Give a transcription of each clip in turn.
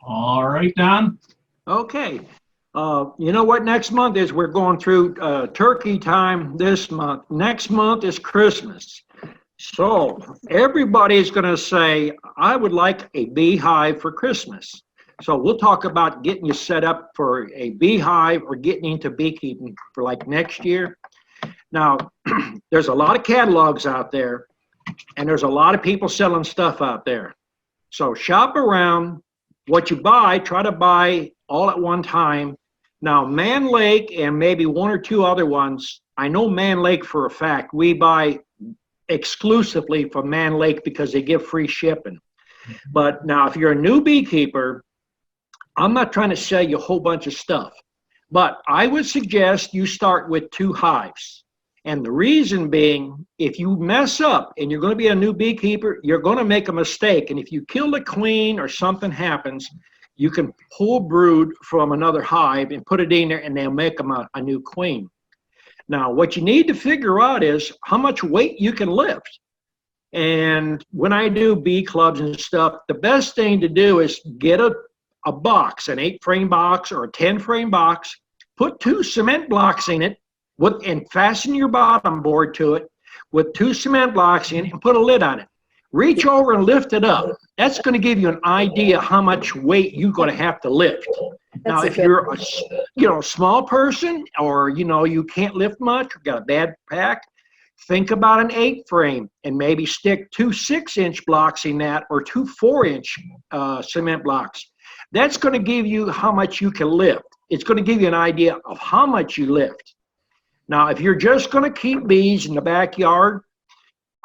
All right, Don. Okay. You know what next month is? We're going through turkey time this month. Next month is Christmas. So everybody's going to say, I would like a beehive for Christmas. So we'll talk about getting you set up for a beehive or getting into beekeeping for like next year. Now, there's a lot of catalogs out there, and there's a lot of people selling stuff out there. So shop around. What you buy, try to buy all at one time. Now, Man Lake and maybe one or two other ones, I know Man Lake for a fact. We buy exclusively from Man Lake because they give free shipping. But now, if you're a new beekeeper, I'm not trying to sell you a whole bunch of stuff, but I would suggest you start with 2 hives. And the reason being, if you mess up and you're going to be a new beekeeper, you're going to make a mistake. And if you kill the queen or something happens, you can pull brood from another hive and put it in there and they'll make them a new queen. Now, what you need to figure out is how much weight you can lift. And when I do bee clubs and stuff, the best thing to do is get a box, an 8-frame box or a 10-frame box, put 2 cement blocks in it, and fasten your bottom board to it with 2 cement blocks in it and put a lid on it. Reach over and lift it up. That's going to give you an idea how much weight you're going to have to lift. Now, if you're a small person or you can't lift much or got a bad back, think about an 8-frame and maybe stick 2 6-inch blocks in that or 2 4-inch cement blocks. That's going to give you how much you can lift. It's going to give you an idea of how much you lift. Now, if you're just going to keep bees in the backyard,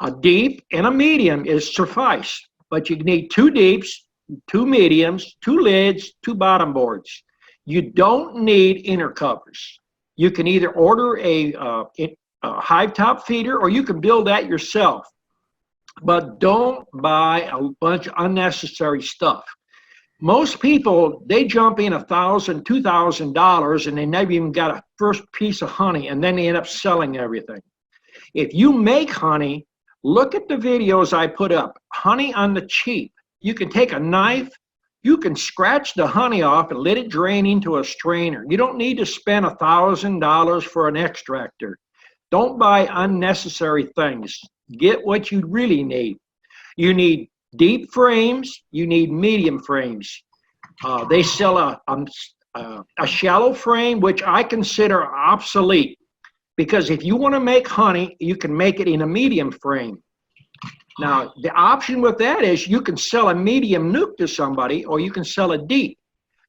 a deep and a medium is suffice. But you need 2 deeps, 2 mediums, 2 lids, 2 bottom boards. You don't need inner covers. You can either order a hive top feeder or you can build that yourself. But don't buy a bunch of unnecessary stuff. Most people, they jump in $1,000, $2,000 and they never even got a first piece of honey and then they end up selling everything. If you make honey, look at the videos I put up, honey on the cheap. You can take a knife, you can scratch the honey off and let it drain into a strainer. You don't need to spend $1,000 for an extractor. Don't buy unnecessary things. Get what you really need. You need deep frames, you need medium frames. They sell a shallow frame, which I consider obsolete, because if you want to make honey, you can make it in a medium frame. Now, the option with that is you can sell a medium nuke to somebody, or you can sell a deep.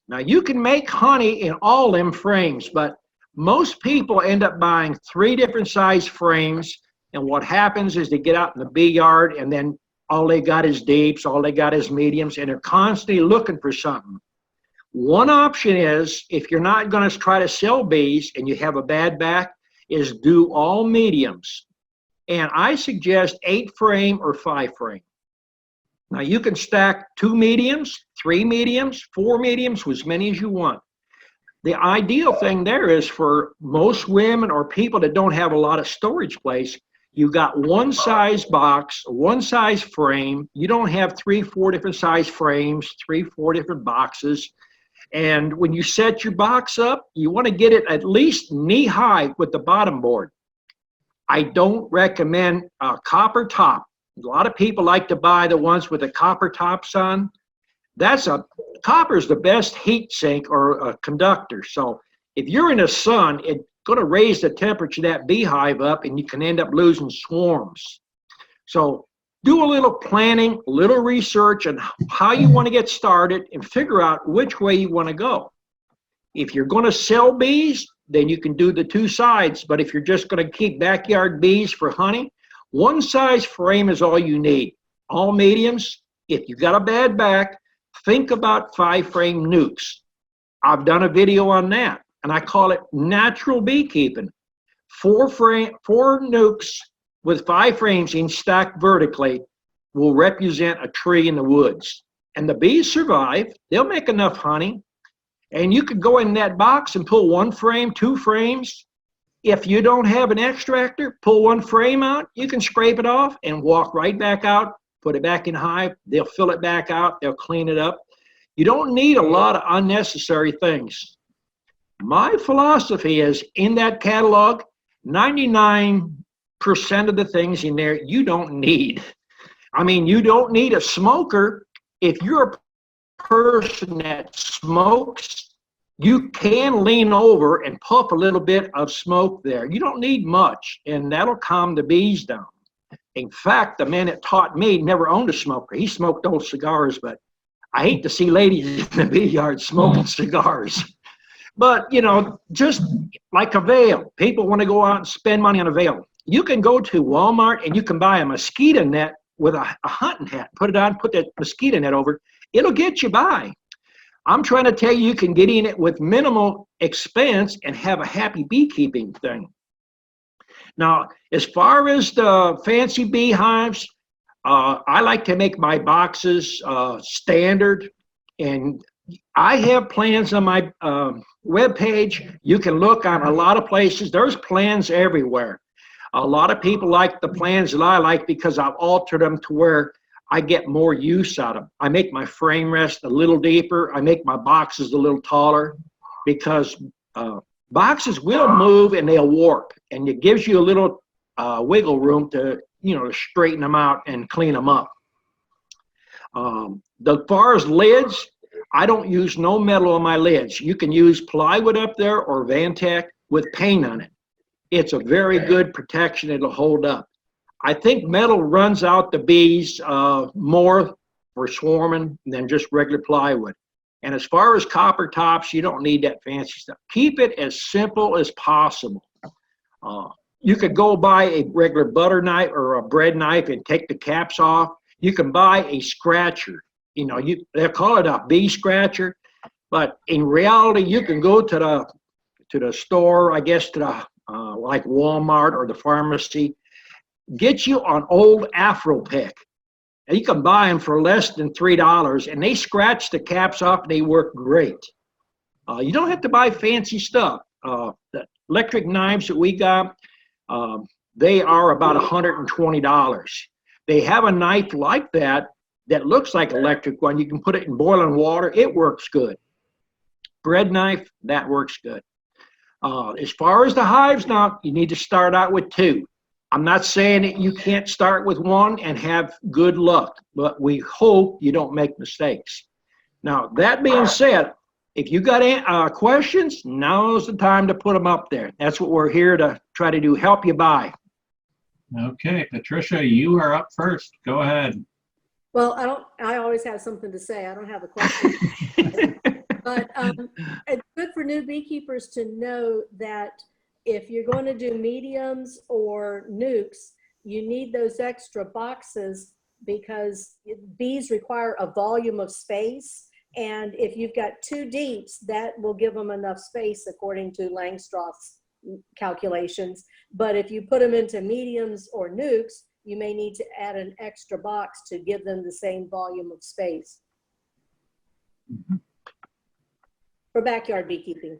Now, you can make honey in all them frames, but most people end up buying 3 different size frames, and what happens is they get out in the bee yard, and then all they got is deeps, all they got is mediums, and they're constantly looking for something. One option is, if you're not going to try to sell bees and you have a bad back, is do all mediums. And I suggest 8-frame or 5-frame. Now you can stack 2 mediums, 3 mediums, 4 mediums, as many as you want. The ideal thing there is for most women or people that don't have a lot of storage place, you got 1 size box, 1 size frame. You don't have 3, 4 different size frames, 3, 4 different boxes. And when you set your box up, you want to get it at least knee-high with the bottom board. I don't recommend a copper top. A lot of people like to buy the ones with the copper tops on. Copper is the best heat sink or conductor. So if you're in the sun, it's going to raise the temperature of that beehive up and you can end up losing swarms. So do a little planning, a little research on how you want to get started and figure out which way you want to go. If you're going to sell bees, then you can do the 2 sides. But if you're just going to keep backyard bees for honey, 1 size frame is all you need. All mediums. If you've got a bad back, think about 5-frame nukes. I've done a video on that, and I call it natural beekeeping. 4 nukes with 5 frames in stacked vertically will represent a tree in the woods. And the bees survive. They'll make enough honey. And you could go in that box and pull 1 frame, 2 frames. If you don't have an extractor, pull 1 frame out. You can scrape it off and walk right back out, put it back in hive. They'll fill it back out. They'll clean it up. You don't need a lot of unnecessary things. My philosophy is in that catalog, 99% of the things in there you don't need. I mean, you don't need a smoker. If you're a person that smokes, you can lean over and puff a little bit of smoke there. You don't need much, and that'll calm the bees down. In fact, the man that taught me never owned a smoker. He smoked old cigars, but I hate to see ladies in the bee yard smoking cigars. But, you know, just like a veil. People want to go out and spend money on a veil. You can go to Walmart and you can buy a mosquito net with a hunting hat. Put it on, put that mosquito net over. It'll get you by. I'm trying to tell you, you can get in it with minimal expense and have a happy beekeeping thing. Now, as far as the fancy beehives, I like to make my boxes standard, and I have plans on my webpage. You can look on a lot of places. There's plans everywhere. A lot of people like the plans that I like because I've altered them to where I get more use out of them. I make my frame rest a little deeper. I make my boxes a little taller because boxes will move and they'll warp, and it gives you a little wiggle room to, you know, to straighten them out and clean them up. As far as lids, I don't use no metal on my lids. You can use plywood up there or Vantech with paint on it. It's a very good protection. It'll hold up. I think metal runs out the bees more for swarming than just regular plywood. And as far as copper tops, you don't need that fancy stuff. Keep it as simple as possible. You could go buy a regular butter knife or a bread knife and take the caps off. You can buy a scratcher. You know, they call it a bee scratcher, but in reality, you can go to the store, I guess, to the like Walmart or the pharmacy, get you an old Afro pick. And you can buy them for less than $3, and they scratch the caps off, and they work great. You don't have to buy fancy stuff. The electric knives that we got, they are about $120. They have a knife like that looks like an electric one. You can put it in boiling water. It works good. Bread knife, that works good. As far as the hives now, you need to start out with 2. I'm not saying that you can't start with 1 and have good luck, but we hope you don't make mistakes. Now, that being said, if you got questions, now's the time to put them up there. That's what we're here to try to do, help you buy. Okay, Patricia, you are up first. Go ahead. Well, I always have something to say. I don't have a question. But it's good for new beekeepers to know that if you're going to do mediums or nukes, you need those extra boxes because bees require a volume of space. And if you've got 2 deeps, that will give them enough space according to Langstroth's calculations. But if you put them into mediums or nukes, you may need to add an extra box to give them the same volume of space. For backyard beekeeping.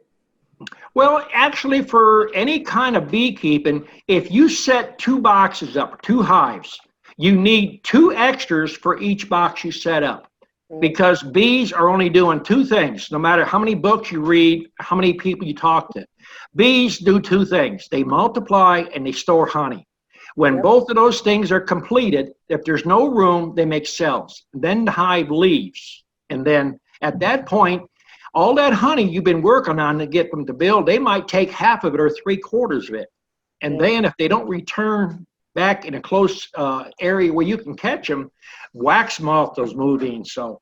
Well, actually, for any kind of beekeeping, if you set 2 boxes up, 2 hives, you need 2 extras for each box you set up. Because bees are only doing 2 things, no matter how many books you read, how many people you talk to. Bees do 2 things. They multiply and they store honey. When both of those things are completed, if there's no room, they make cells. Then the hive leaves. And then at that point, all that honey you've been working on to get them to build, they might take half of it or 3/4 of it. And then if they don't return back in a close area where you can catch them, wax moth will move in. So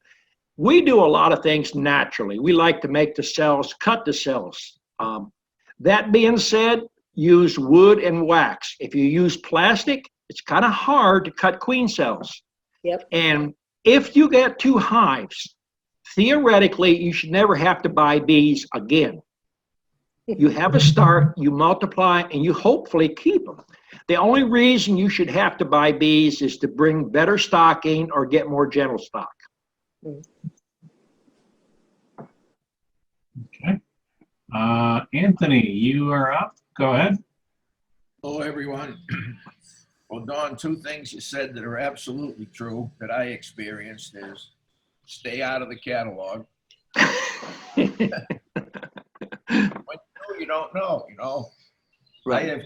we do a lot of things naturally. We like to make the cells, cut the cells. That being said, use wood and wax. If you use plastic, it's kind of hard to cut queen cells. And if you get 2 hives, theoretically, you should never have to buy bees again. You have a start, you multiply, and you hopefully keep them. The only reason you should have to buy bees is to bring better stock in or get more gentle stock. Okay. Anthony, you are up. Go ahead. Hello, everyone. Well, Dawn, 2 things you said that are absolutely true that I experienced is stay out of the catalog. When you know, you don't know, you know. Right.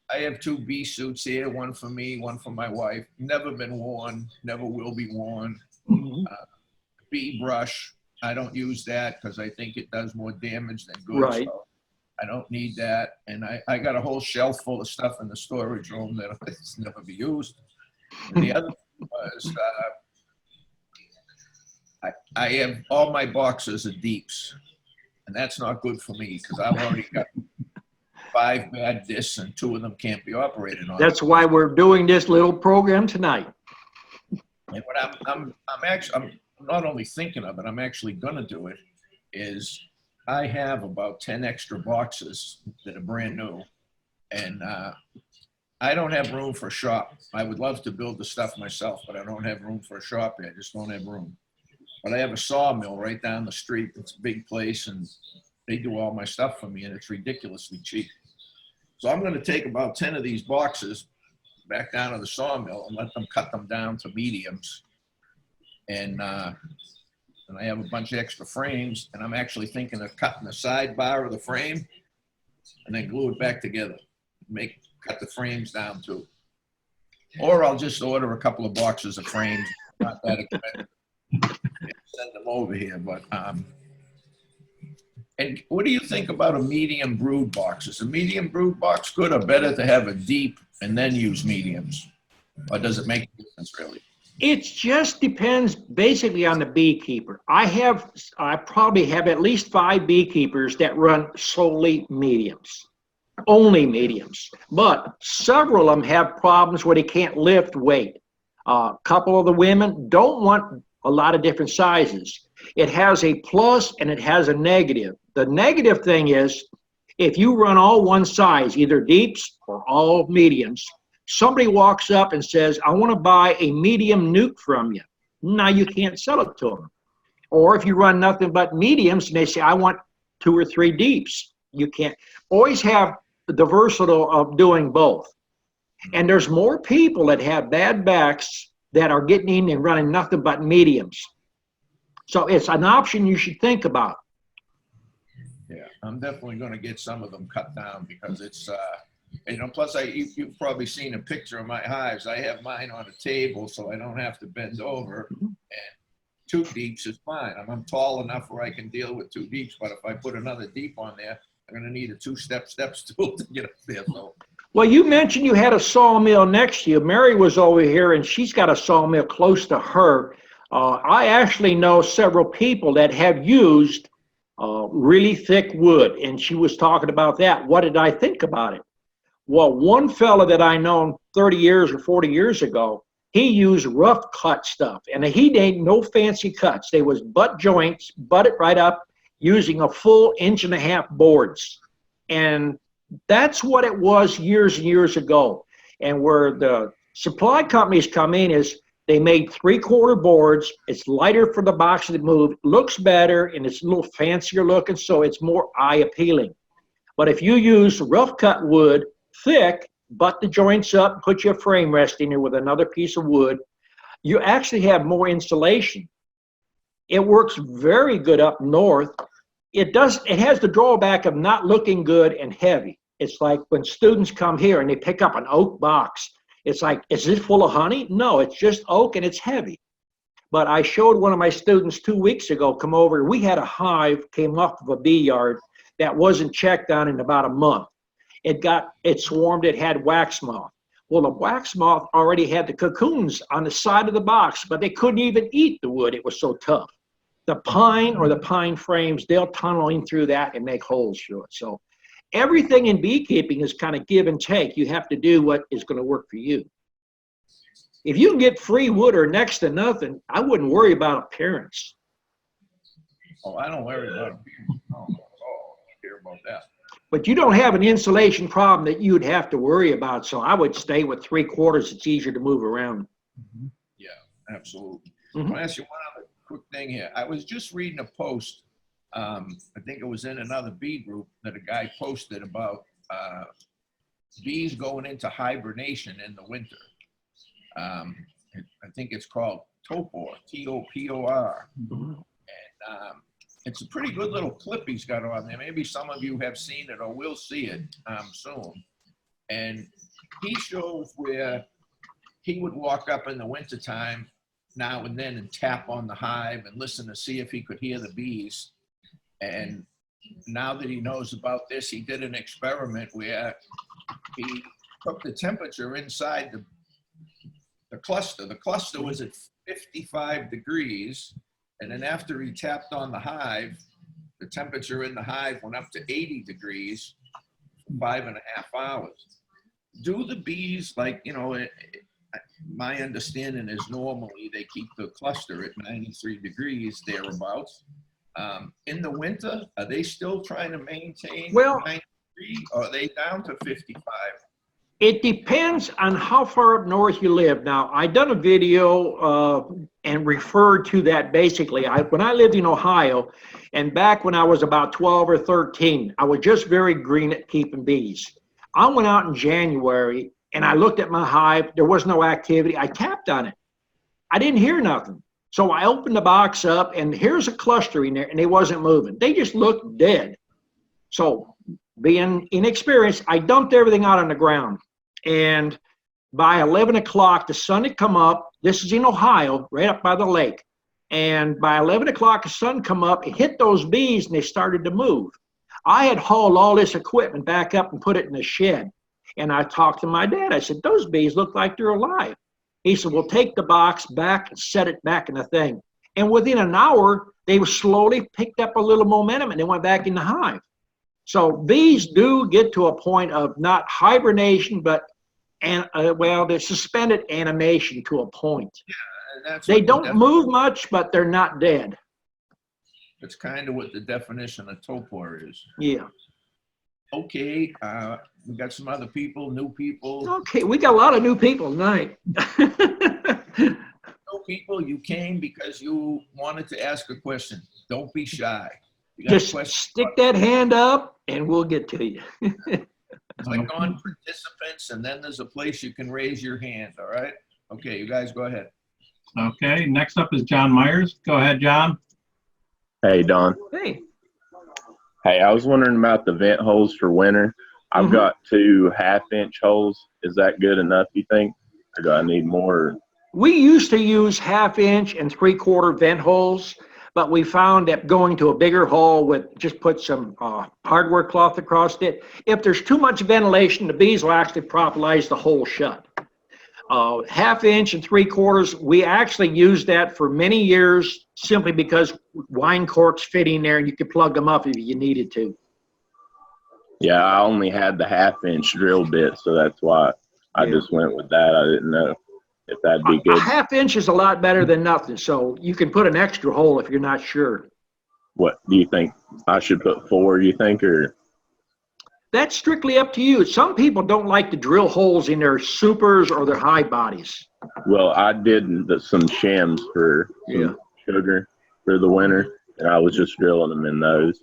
I have two bee suits here, one for me, one for my wife. Never been worn, never will be worn. Mhm. Bee brush, I don't use that because I think it does more damage than good. Right. So I don't need that. And I got a whole shelf full of stuff in the storage room that it's never be used. And the other thing was, I have all my boxes of deeps, and that's not good for me because I've already got 5 bad discs and 2 of them can't be operated on. That's why we're doing this little program tonight. And what I'm not only thinking of it, I'm actually gonna do it, is I have about 10 extra boxes that are brand new. And I don't have room for a shop. I would love to build the stuff myself, but I don't have room for a shop here. I just don't have room. But I have a sawmill right down the street. It's a big place and they do all my stuff for me and it's ridiculously cheap. So I'm gonna take about 10 of these boxes back down to the sawmill and let them cut them down to mediums. And I have a bunch of extra frames and I'm actually thinking of cutting the sidebar of the frame and then glue it back together. Cut the frames down too. Or I'll just order a couple of boxes of frames, not that expensive, and send them over here. But and what do you think about a medium brood box? Is a medium brood box good or better to have a deep and then use mediums? Or does it make a difference really? It just depends basically on the beekeeper. I probably have at least 5 beekeepers that run solely mediums, only mediums. But several of them have problems where they can't lift weight. A couple of the women don't want a lot of different sizes. It has a plus and it has a negative. The negative thing is if you run all one size, either deeps or all mediums, somebody walks up and says, I want to buy a medium nuke from you. Now you can't sell it to them. Or if you run nothing but mediums and they say, I want 2 or 3 deeps, you can't. Always have the versatile of doing both. And there's more people that have bad backs that are getting in and running nothing but mediums. So it's an option you should think about. Yeah, I'm definitely going to get some of them cut down because it's, you know, plus you've probably seen a picture of my hives. I have mine on a table so I don't have to bend over. And 2 deeps is fine. I'm tall enough where I can deal with 2 deeps, but if I put another deep on there, I'm going to need a 2-step stool to get up there. So. Well, you mentioned you had a sawmill next to you. Mary was over here and she's got a sawmill close to her. I actually know several people that have used really thick wood, and she was talking about that. What did I think about it? Well, one fella that I know 30 years or 40 years ago, he used rough cut stuff, and he didn't no fancy cuts. They was butt joints, butted right up, using a full 1.5 inch boards. And that's what it was years and years ago. And where the supply companies come in is they made 3/4 boards. It's lighter for the box to move, looks better, and it's a little fancier looking, so it's more eye appealing. But if you use rough cut wood, thick, butt the joints up, put your frame rest in there with another piece of wood, you actually have more insulation. It works very good up north. It has the drawback of not looking good and heavy. It's like when students come here and they pick up an oak box. It's like, is this full of honey? No, it's just oak and it's heavy. But I showed one of my students 2 weeks ago come over. We had a hive came off of a bee yard that wasn't checked on in about a month. It swarmed, it had wax moth. Well, the wax moth already had the cocoons on the side of the box, but they couldn't even eat the wood. It was so tough. The pine or the pine frames, they'll tunnel in through that and make holes through it. So everything in beekeeping is kind of give and take. You have to do what is going to work for you. If you can get free wood or next to nothing, I wouldn't worry about appearance. Oh, I don't worry about it. I don't care about that. But you don't have an insulation problem that you'd have to worry about. So I would stay with 3/4. It's easier to move around. Yeah, absolutely. I want to ask you one other quick thing here. I was just reading a post. I think it was in another bee group that a guy posted about bees going into hibernation in the winter. I think it's called Topor, T-O-P-O-R. Mhm. And it's a pretty good little clip he's got on there. Maybe some of you have seen it or will see it soon. And he shows where he would walk up in the wintertime now and then and tap on the hive and listen to see if he could hear the bees. And now that he knows about this, he did an experiment where he took the temperature inside the cluster. The cluster was at 55 degrees. And then after he tapped on the hive, the temperature in the hive went up to 80 degrees for 5.5 hours. Do the bees, like, you know, my understanding is normally they keep the cluster at 93 degrees thereabouts. In the winter, are they still trying to maintain 93, or are they down to 55? It depends on how far up north you live. Now, I done a video and referred to that basically. When I lived in Ohio, and back when I was about 12 or 13, I was just very green at keeping bees. I went out in January and I looked at my hive. There was no activity. I tapped on it. I didn't hear nothing. So I opened the box up and here's a cluster in there and they wasn't moving. They just looked dead. So being inexperienced, I dumped everything out on the ground. And by 11 o'clock, the sun had come up. This is in Ohio, right up by the lake. And by 11 o'clock, the sun come up, it hit those bees and they started to move. I had hauled all this equipment back up and put it in the shed. And I talked to my dad. I said, those bees look like they're alive. He said, well, take the box back and set it back in the thing. And within an hour, they slowly picked up a little momentum and they went back in the hive. So bees do get to a point of not hibernation, but they're suspended animation to a point. Yeah, they don't move much, but they're not dead. That's kind of what the definition of torpor is. Yeah. Okay, we got some other people, new people. Okay, we got a lot of new people tonight. New people, you came because you wanted to ask a question. Don't be shy. Just stick that hand up and we'll get to you. Click on participants and then there's a place you can raise your hand, all right? Okay, you guys go ahead. Okay, next up is John Myers. Go ahead, John. Hey, Don. Hey. Hey, I was wondering about the vent holes for winter. I've got 2 half-inch holes. Is that good enough, you think? Or do I need more? We used to use 1/2 inch and 3/4 vent holes, but we found that going to a bigger hole with just put some hardware cloth across it, if there's too much ventilation, the bees will actually propolize the hole shut. 1/2 inch and 3/4, we actually used that for many years simply because wine corks fit in there and you could plug them up if you needed to. Yeah, I only had the 1/2 inch drill bit, so that's why I just went with that. I didn't know if that'd be good. 1/2 inch is a lot better than nothing, so you can put an extra hole if you're not sure. What do you think? I should put 4, you think, or? That's strictly up to you. Some people don't like to drill holes in their supers or their high bodies. Well, I did some shams for some sugar for the winter, and I was just drilling them in those.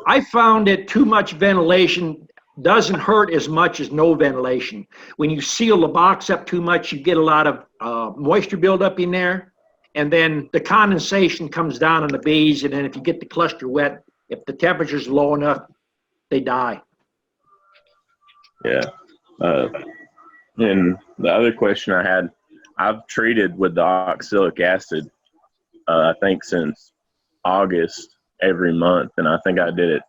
I found that too much ventilation doesn't hurt as much as no ventilation. When you seal the box up too much, you get a lot of moisture buildup in there, and then the condensation comes down on the bees, and then if you get the cluster wet, if the temperature's low enough, they die. Yeah. And the other question I had, I've treated with the oxalic acid, I think since August every month, and I think I did it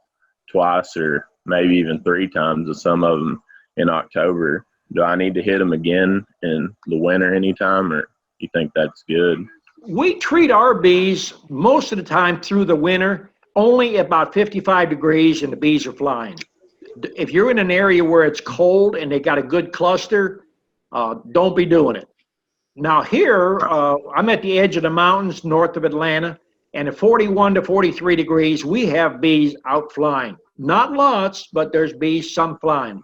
twice or maybe even 3 times with some of them in October. Do I need to hit them again in the winter anytime, or you think that's good? We treat our bees most of the time through the winter only about 55 degrees and the bees are flying. If you're in an area where it's cold and they got a good cluster, don't be doing it. Now here, I'm at the edge of the mountains north of Atlanta, and at 41 to 43 degrees, we have bees out flying. Not lots, but there's bees, some flying.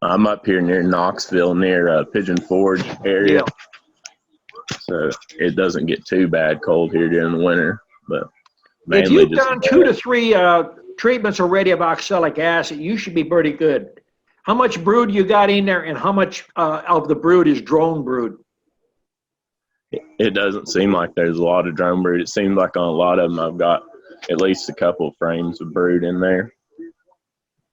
I'm up here near Knoxville, near Pigeon Forge area. Yeah. So it doesn't get too bad cold here during the winter. But if you've done 2 to 3 treatments already of oxalic acid, you should be pretty good. How much brood you got in there, and how much of the brood is drone brood? it doesn't seem like there's a lot of drone brood. It seems like on a lot of them I've got at least a couple of frames of brood in there.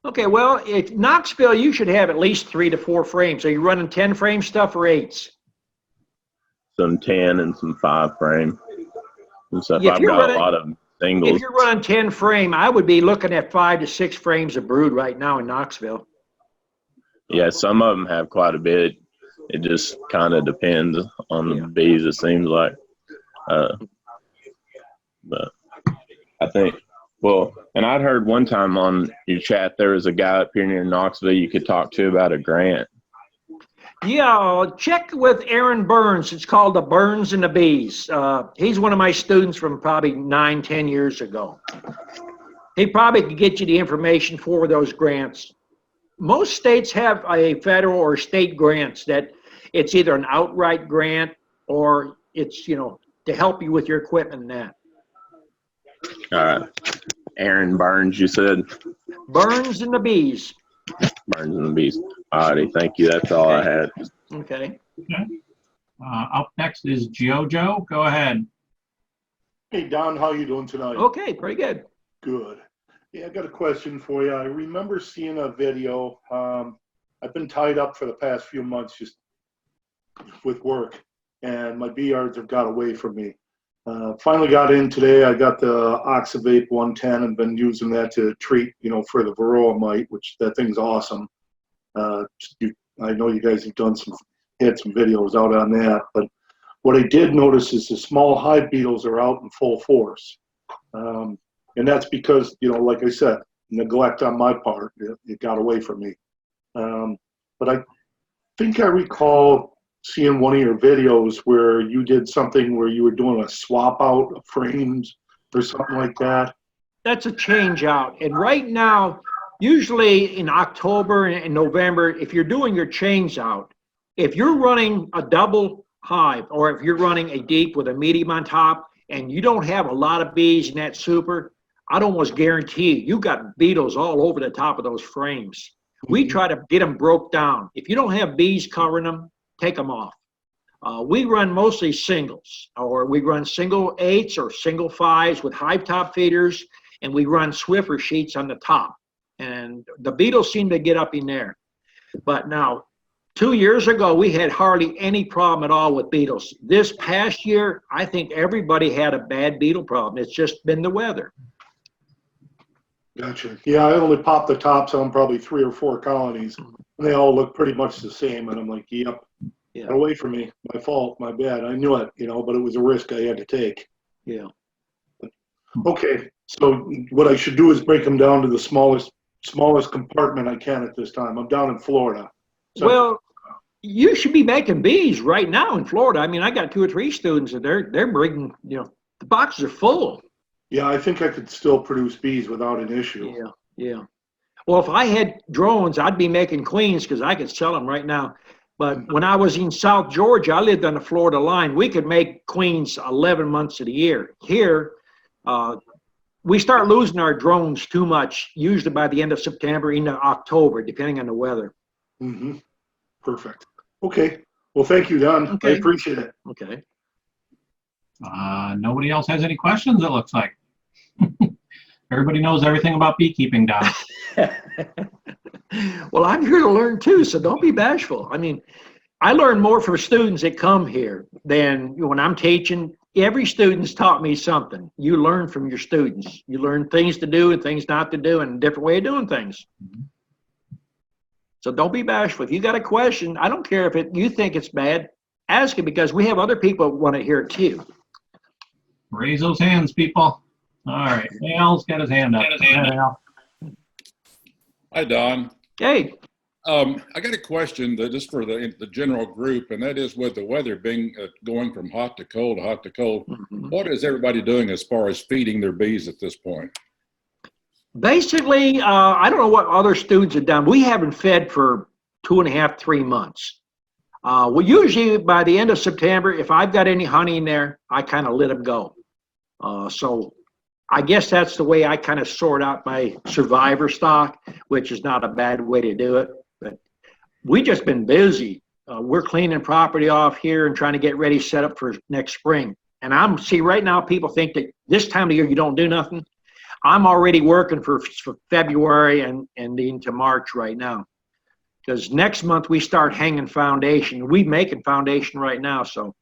Okay, well, at Knoxville, you should have at least 3 to 4 frames. Are you running 10 frame stuff or 8s? Some 10 and some 5 frame and stuff. If I've you're got running- a lot of singles. If you're running 10 frame, I would be looking at 5 to 6 frames of brood right now in Knoxville. Yeah, some of them have quite a bit. It just kind of depends on the bees, it seems like. But I think, well, and I'd heard one time on your chat there was a guy up here near Knoxville you could talk to about a grant. Yeah, check with Aaron Burns. It's called The Burns and the Bees. He's one of my students from probably 9, 10 years ago. He probably could get you the information for those grants. Most states have a federal or state grants that it's either an outright grant or it's, to help you with your equipment and that. All right. Aaron Burns, you said? Burns and the Bees. Burns and the Bees. All righty, thank you. That's all I had. Okay. Okay. Up next is Geojo. Go ahead. Hey, Don, how you doing tonight? Okay, pretty good. Good. Yeah, I got a question for you. I remember seeing a video. I've been tied up for the past few months just with work, and my bee yards have got away from me. Finally got in today. I got the Oxavape 110 and been using that to treat, for the varroa mite, which that thing's awesome. I know you guys have had some videos out on that, but what I did notice is the small hive beetles are out in full force. And that's because, like I said, neglect on my part, it got away from me. But I think I recall seeing one of your videos where you did something where you were doing a swap out of frames or something like that. That's a change out. And right now, usually in October and November, if you're doing your change out, if you're running a double hive or if you're running a deep with a medium on top and you don't have a lot of bees in that super, I'd almost guarantee you got beetles all over the top of those frames. We try to get them broke down. If you don't have bees covering them, take them off. We run mostly singles, or we run single 8s or single 5s with hive top feeders, and we run Swiffer sheets on the top. And the beetles seem to get up in there. But now, 2 years ago, we had hardly any problem at all with beetles. This past year, I think everybody had a bad beetle problem. It's just been the weather. Gotcha. Yeah, I only popped the tops on probably 3 or 4 colonies, and they all look pretty much the same. And I'm like, yep, Yeah. got away from me. My fault, my bad. I knew it, but it was a risk I had to take. Yeah. Okay, so what I should do is break them down to the smallest compartment I can at this time. I'm down in Florida. So, Well, you should be making bees right now in Florida. I mean, I got 2 or 3 students and they're bringing, the boxes are full. yeah, I think I could still produce bees without an issue. Yeah. Well, if I had drones, I'd be making queens because I could sell them right now. But when I was in South Georgia, I lived on the Florida line. We could make queens 11 months of the year. Here, we start losing our drones too much, usually by the end of September into October, depending on the weather. Mm-hmm. Perfect. Okay. Well, thank you, Don. Okay. I appreciate it. Okay. Nobody else has any questions, it looks like. Everybody knows everything about beekeeping, Don. Well, I'm here to learn too, so don't be bashful. I mean, I learn more from students that come here than when I'm teaching. Every student's taught me something. You learn from your students. You learn things to do and things not to do and a different way of doing things. So don't be bashful. If you got a question, I don't care if you think it's bad, ask it because we have other people who want to hear it too. Raise those hands, people. All right, Al's got his hand up. Go ahead, Al. Hi, Don. Hey, I got a question that just for the general group, and that is with the weather being going from hot to cold, what is everybody doing as far as feeding their bees at this point? basically, I don't know what other students have done. We haven't fed for 2.5, 3 months. Well, usually by the end of September, if I've got any honey in there, I kind of let them go. So I guess that's the way I kind of sort out my survivor stock, which is not a bad way to do it. But we just been busy. we're cleaning property off here and trying to get ready, set up for next spring. And see, right now people think that this time of year you don't do nothing. I'm already working for February and into March right now. Because next month we start hanging foundation. We're making foundation right now, so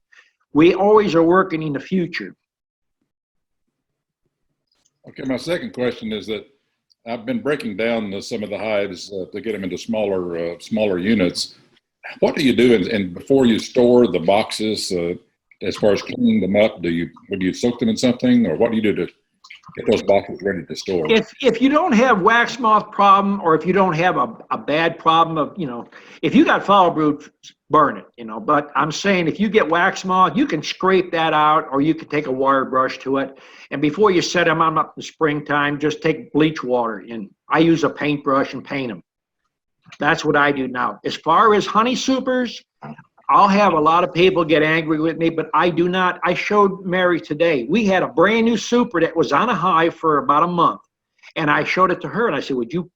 we always are working in the future. Okay, my second question is that I've been breaking down some of the hives to get them into smaller units. What do you do and before you store the boxes as far as cleaning them up? Would you soak them in something, or what do you do to get those boxes ready to store? If you don't have wax moth problem, or if you don't have a bad problem of, if you got foul brood, burn it, but I'm saying if you get wax moth, you can scrape that out, or you can take a wire brush to it. And before you set them up in the springtime, just take bleach water, and I use a paintbrush and paint them. That's what I do now. As far as honey supers, I'll have a lot of people get angry with me, but I do not. I showed Mary today. We had a brand new super that was on a hive for about a month. And I showed it to her and I said, would you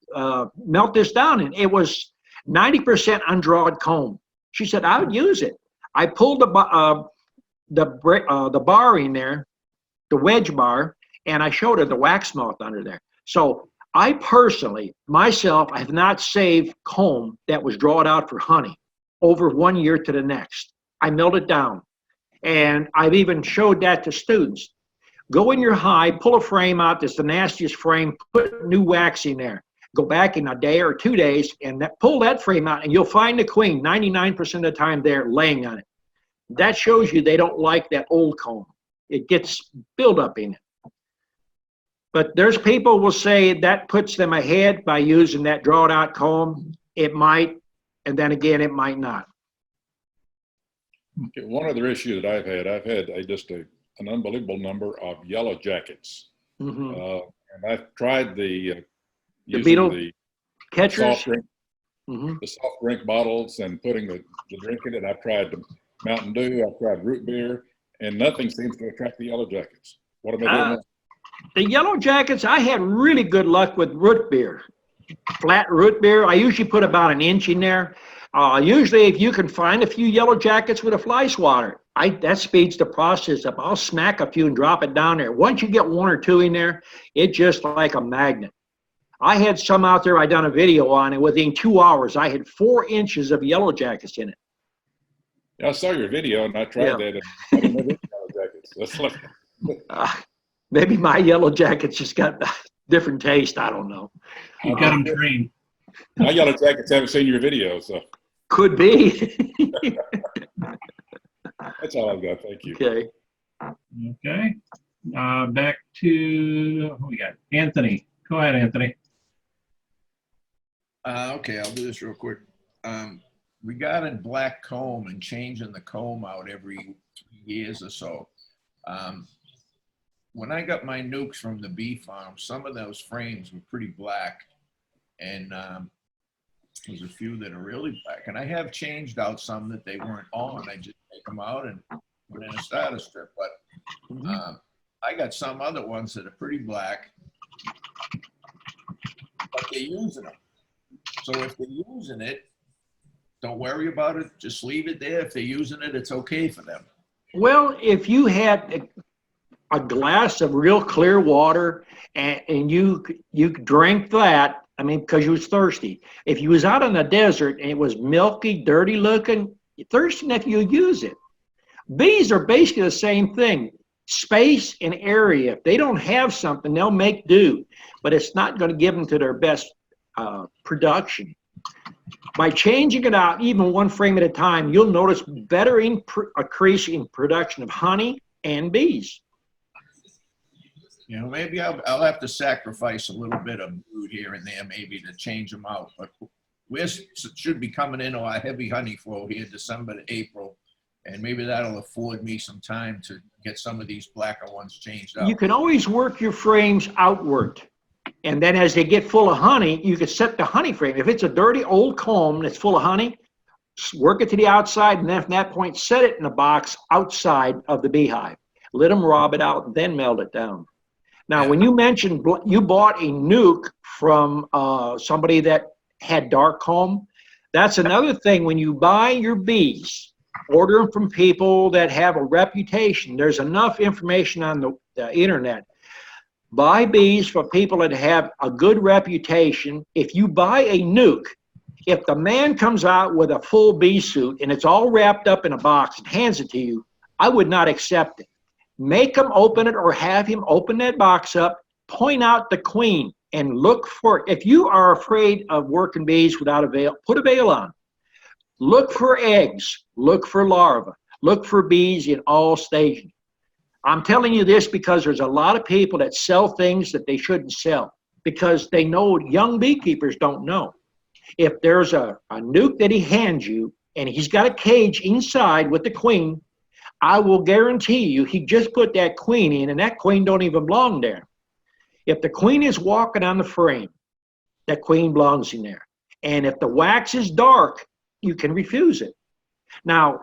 melt this down? And it was 90% undrawed comb. She said, I would use it. I pulled the bar in there, the wedge bar, and I showed her the wax moth under there. So I personally, myself, I have not saved comb that was drawn out for honey over 1 year to the next. I melt it down. And I've even showed that to students. Go in your hive, pull a frame out that's the nastiest frame, put new wax in there. Go back in a day or 2 days and pull that frame out and you'll find the queen 99% of the time there laying on it. That shows you they don't like that old comb. It gets buildup in it. But there's people will say that puts them ahead by using that drawn out comb. It might, and then again, it might not. Okay, one other issue that I've had just an unbelievable number of yellow jackets. Mm-hmm. And I've tried the beetle catchers, soft drink, the soft drink bottles and putting the drink in it. I've tried the Mountain Dew, I've tried root beer, and nothing seems to attract the yellow jackets. What am I doing now? The yellow jackets, I had really good luck with root beer. Flat root beer, I usually put about an inch in there. Usually if you can find a few yellow jackets with a fly swatter, that speeds the process up. I'll smack a few and drop it down there. Once you get 1 or 2 in there, it's just like a magnet. I had some out there I done a video on, and within 2 hours, I had 4 inches of yellow jackets in it. Yeah, I saw your video and I tried that. And I didn't have any yellow jackets. That's like, maybe my yellow jackets just got a different taste. I don't know. You got them trained. my yellow jackets haven't seen your video, so. Could be. That's all I've got. Thank you. Okay. Okay. Back to, who we got? Anthony. Go ahead, Anthony. Okay, I'll do this real quick. Regarding black comb and changing the comb out every 3 years or so. When I got my nukes from the bee farm, some of those frames were pretty black, and there's a few that are really black. And I have changed out some that they weren't on. I just take them out and put in a starter strip. But I got some other ones that are pretty black, but they're using them. So if they're using it, don't worry about it. Just leave it there. If they're using it, it's okay for them. Well, if you had a glass of real clear water and you drank that, I mean, because you was thirsty. If you was out in the desert and it was milky, dirty looking, you're thirsty enough, you use it. Bees are basically the same thing. Space and area. If they don't have something, they'll make do, but it's not going to give them to their best production. By changing it out, even 1 frame at a time, you'll notice better increase in production of honey and bees. You know, maybe I'll have to sacrifice a little bit of brood here and there, maybe to change them out. But we should be coming into our heavy honey flow here, December to April, and maybe that'll afford me some time to get some of these blacker ones changed out. You can always work your frames outward. And then as they get full of honey, you can set the honey frame. If it's a dirty old comb that's full of honey, work it to the outside, and then from that point, set it in a box outside of the beehive. Let them rob it out, then melt it down. Now, when you mentioned you bought a nuke from somebody that had dark comb, That's another thing. When you buy your bees, order them from people that have a reputation. There's enough information on the internet. Buy bees from people that have a good reputation. If you buy a nuke, if the man comes out with a full bee suit and it's all wrapped up in a box and hands it to you, I would not accept it. Make him open it or have him open that box up, point out the queen, and look for it. If you are afraid of working bees without a veil, put a veil on. Look for eggs, look for larvae, look for bees in all stages. I'm telling you this because there's a lot of people that sell things that they shouldn't sell because they know young beekeepers don't know. If there's a nuke that he hands you and he's got a cage inside with the queen, I will guarantee you he just put that queen in and that queen don't even belong there. If the queen is walking on the frame, that queen belongs in there. And if the wax is dark, you can refuse it. Now,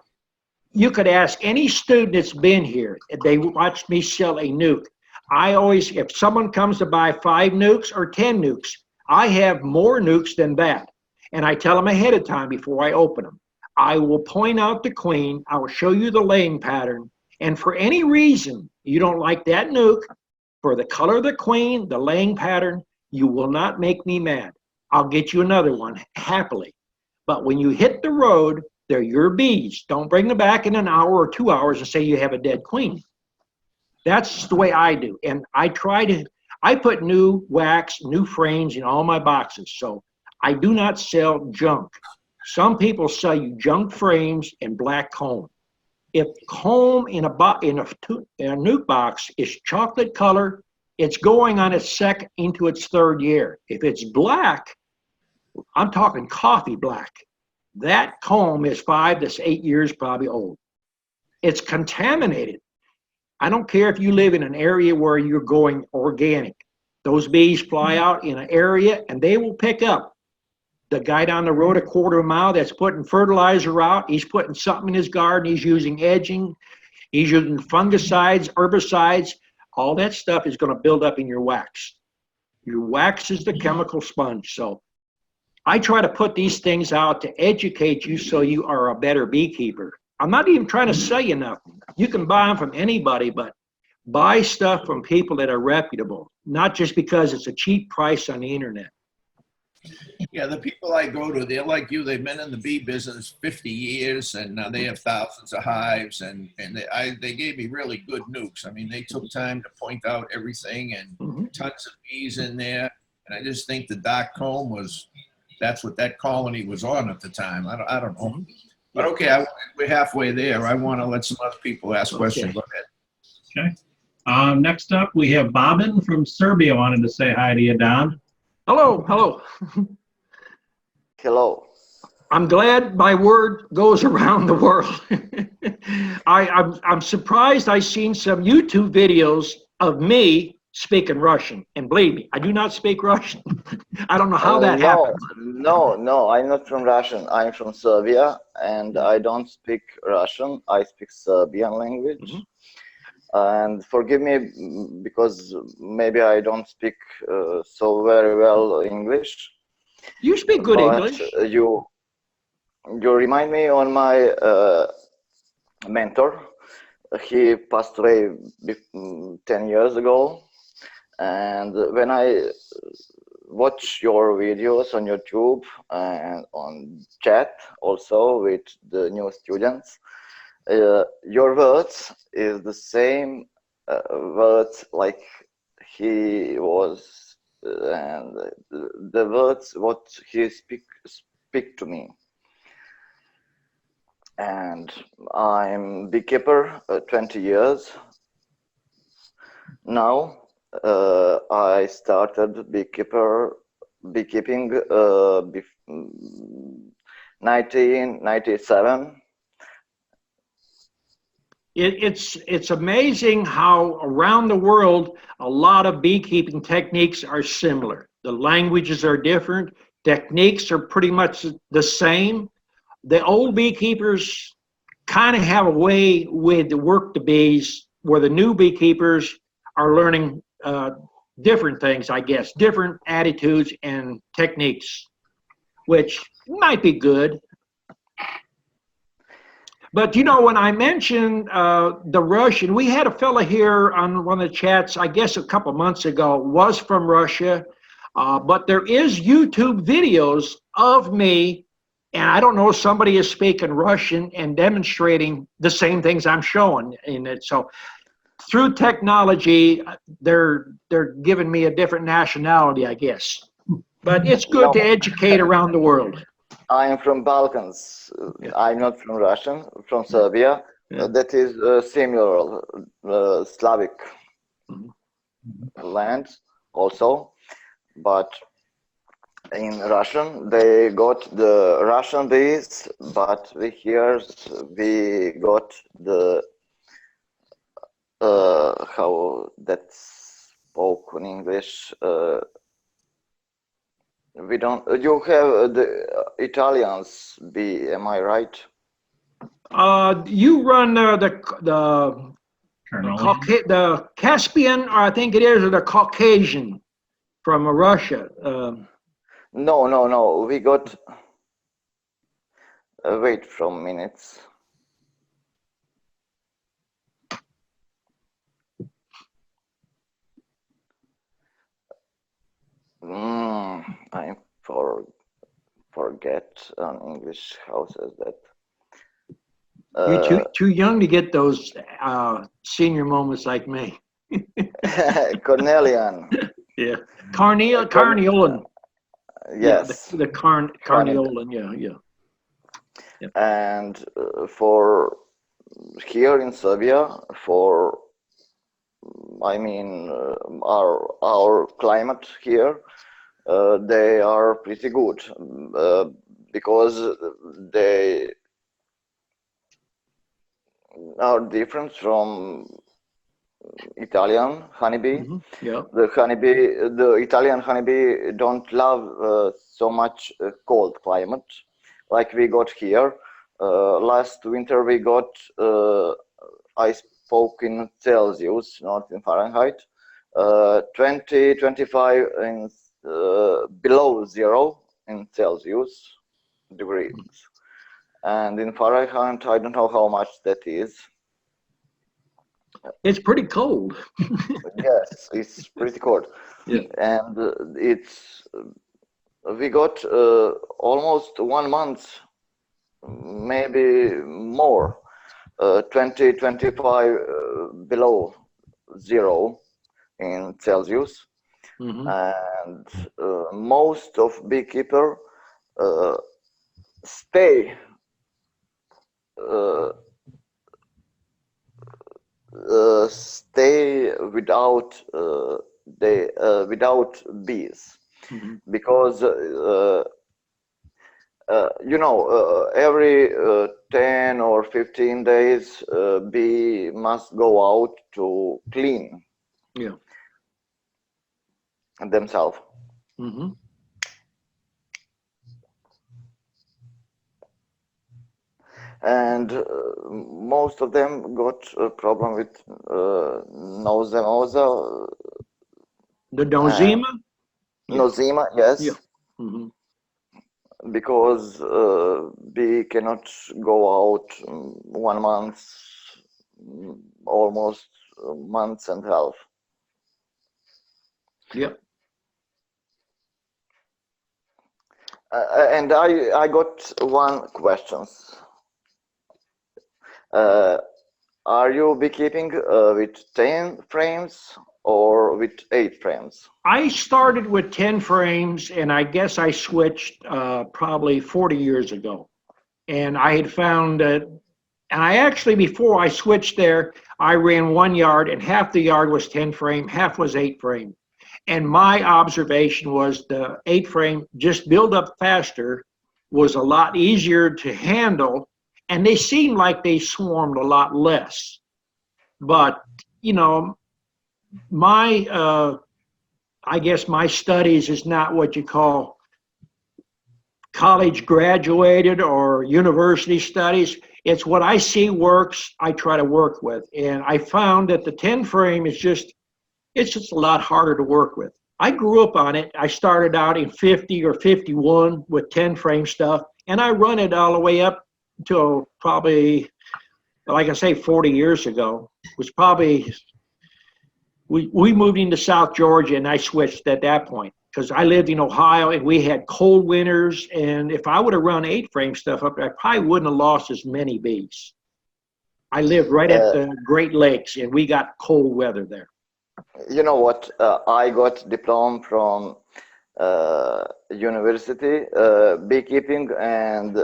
you could ask any student that's been here, if they watched me sell a nuke. I always, if someone comes to buy 5 nukes or 10 nukes, I have more nukes than that. And I tell them ahead of time before I open them. I will point out the queen, I will show you the laying pattern, and for any reason you don't like that nuke, for the color of the queen, the laying pattern, you will not make me mad. I'll get you another one, happily. But when you hit the road, they're your bees. Don't bring them back in an hour or 2 hours and say you have a dead queen. That's the way I do. And I put new wax, new frames in all my boxes. So I do not sell junk. Some people sell you junk frames and black comb. If comb in a nuke box is chocolate color, it's going on its second into its third year. If it's black, I'm talking coffee black. That comb is 5 to 8 years probably old. It's contaminated. I don't care if you live in an area where you're going organic. Those bees fly out in an area and they will pick up. The guy down the road a quarter of a mile that's putting fertilizer out, he's putting something in his garden, he's using edging, he's using fungicides, herbicides, all that stuff is going to build up in your wax. Your wax is the chemical sponge. So I try to put these things out to educate you so you are a better beekeeper. I'm not even trying to sell you nothing. You can buy them from anybody, but buy stuff from people that are reputable, not just because it's a cheap price on the internet. Yeah, the people I go to, they're like you. They've been in the bee business 50 years, and now they have thousands of hives, and they gave me really good nukes. I mean, they took time to point out everything and tons of bees in there. And I just think the dark comb that's what that colony was on at the time. I don't know. But okay, we're halfway there. I want to let some other people ask questions. Go ahead. Okay. Next up, we have Bobbin from Serbia wanted to say hi to you, Don. Hello, hello. Hello. I'm glad my word goes around the world. I'm surprised I've seen some YouTube videos of me speaking Russian. And believe me, I do not speak Russian. I don't know how that happened. No, I'm not from Russian. I'm from Serbia, and I don't speak Russian. I speak Serbian language. And forgive me because maybe I don't speak so very well English. You speak good English. You remind me on my mentor. He passed away 10 years ago. And when I watch your videos on YouTube and on chat also with the new students, your words is the same words like he was, and the words what he speak to me. And I'm beekeeper 20 years now. I started beekeeping 1997. It's amazing how around the world a lot of beekeeping techniques are similar. The languages are different. Techniques are pretty much the same. The old beekeepers kind of have a way with to work the bees where the new beekeepers are learning different things, I guess, different attitudes and techniques. which might be good. But you know, when I mentioned the Russian, we had a fella here on one of the chats, I guess a couple months ago, was from Russia. But there is YouTube videos of me, and I don't know if somebody is speaking Russian and demonstrating the same things I'm showing in it. So through technology, they're giving me a different nationality, I guess. But it's good to educate around the world. I'm from Balkans. I'm not from Russian, from Serbia. Yeah. That is similar Slavic land also. But in Russian, they got the Russian bees, but we got the how that's spoke in English. We don't. You have the Italians bee, am I right? You run the Colonel. the Caspian, or I think it is, or the Caucasian from Russia. No. We got. Wait from minutes. I forget on English. How says that? You're too young to get those senior moments like me. Cornelian. Yeah, carniolan. Yes. Yeah, the carniolan. Yeah. And for here in Serbia, our climate here, they are pretty good because they are different from Italian honeybee. Yeah. The Italian honeybee don't love so much cold climate like we got here. Last winter we got, I spoke in Celsius, not in Fahrenheit, 20, 25 in below 0 in Celsius degrees. And in Fahrenheit, I don't know how much that is. It's pretty cold. Yes, it's pretty cold. Yeah. And we got almost 1 month, maybe more, 20, 25 below 0 in Celsius. And most of beekeeper stay without without bees, because every 10 or 15 days bee must go out to clean themselves. And most of them got a problem with nosemosa. The nosema? Nosema, yes. Yeah. Because bee cannot go out 1 month, almost a month and a half. Yeah. And I got one question. Are you beekeeping with 10 frames or with 8 frames? I started with 10 frames, and I guess I switched probably 40 years ago. And I had found that, and I actually, before I switched there, I ran 1 yard, and half the yard was 10 frame, half was 8 frame. And my observation was the 8 frame just build up faster, was a lot easier to handle, and they seemed like they swarmed a lot less. But, you know, I guess my studies is not what you call college graduated or university studies. It's what I see works, I try to work with. And I found that the 10 frame is it's just a lot harder to work with. I grew up on it. I started out in 50 or 51 with 10 frame stuff, and I run it all the way up to probably, like I say, 40 years ago. It was probably, we moved into South Georgia, and I switched at that point because I lived in Ohio, and we had cold winters, and if I would have run 8 frame stuff up there, I probably wouldn't have lost as many bees. I lived right at the Great Lakes, and we got cold weather there. You know what? I got diploma from university, beekeeping and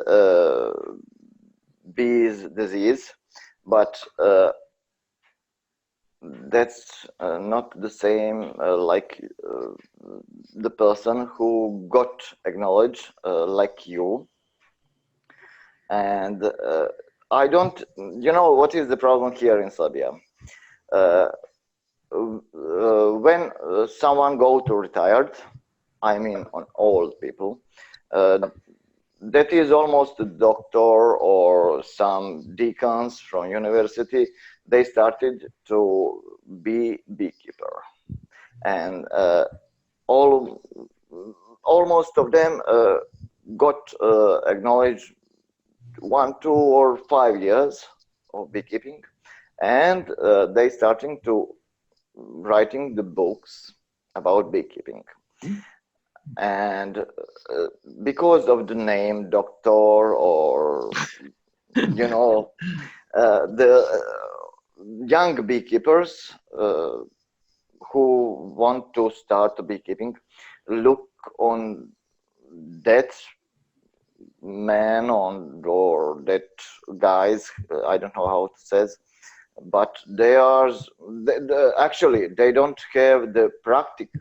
bees disease, but that's not the same like the person who got acknowledged like you. And I don't, you know what is the problem here in Serbia? When someone go to retired, I mean on old people, that is almost a doctor or some deacons from university, they started to be beekeeper. And almost of them got acknowledged 1, 2, or 5 years of beekeeping, and they starting to writing the books about beekeeping. And because of the name doctor, or you know, the young beekeepers who want to start beekeeping look on that man on or that guys, I don't know how it says, but they are actually they don't have the practical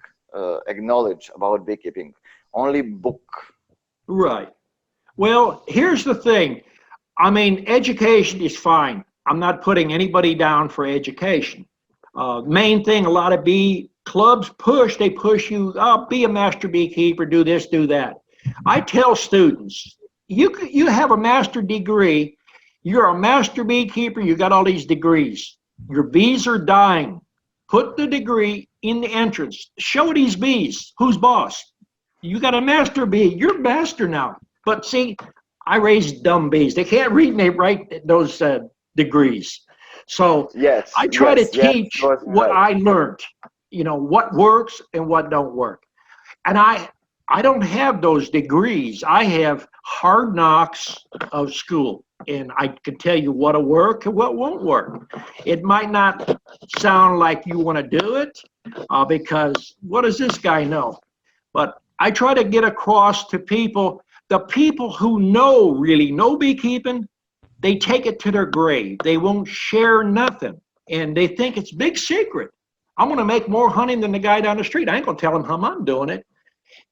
acknowledge about beekeeping, only book. Right. Well, here's the thing. I mean, education is fine. I'm not putting anybody down for education. Main thing, a lot of bee clubs push, they push you, oh, be a master beekeeper, do this, do that. I tell students, you have a master degree, you're a master beekeeper, you got all these degrees. Your bees are dying. Put the degree in the entrance. Show these bees who's boss. You got a master bee, you're master now. But see, I raise dumb bees. They can't read and they write those degrees. So Yes, I try to teach yes, what I learned, you know, what works and what don't work. And I don't have those degrees. I have hard knocks of school, and I can tell you what'll work and what won't work. It might not sound like you want to do it because what does this guy know? But I try to get across to people, the people who really know beekeeping, they take it to their grave. They won't share nothing, and they think it's big secret. I'm going to make more honey than the guy down the street. I ain't going to tell him how I'm doing it.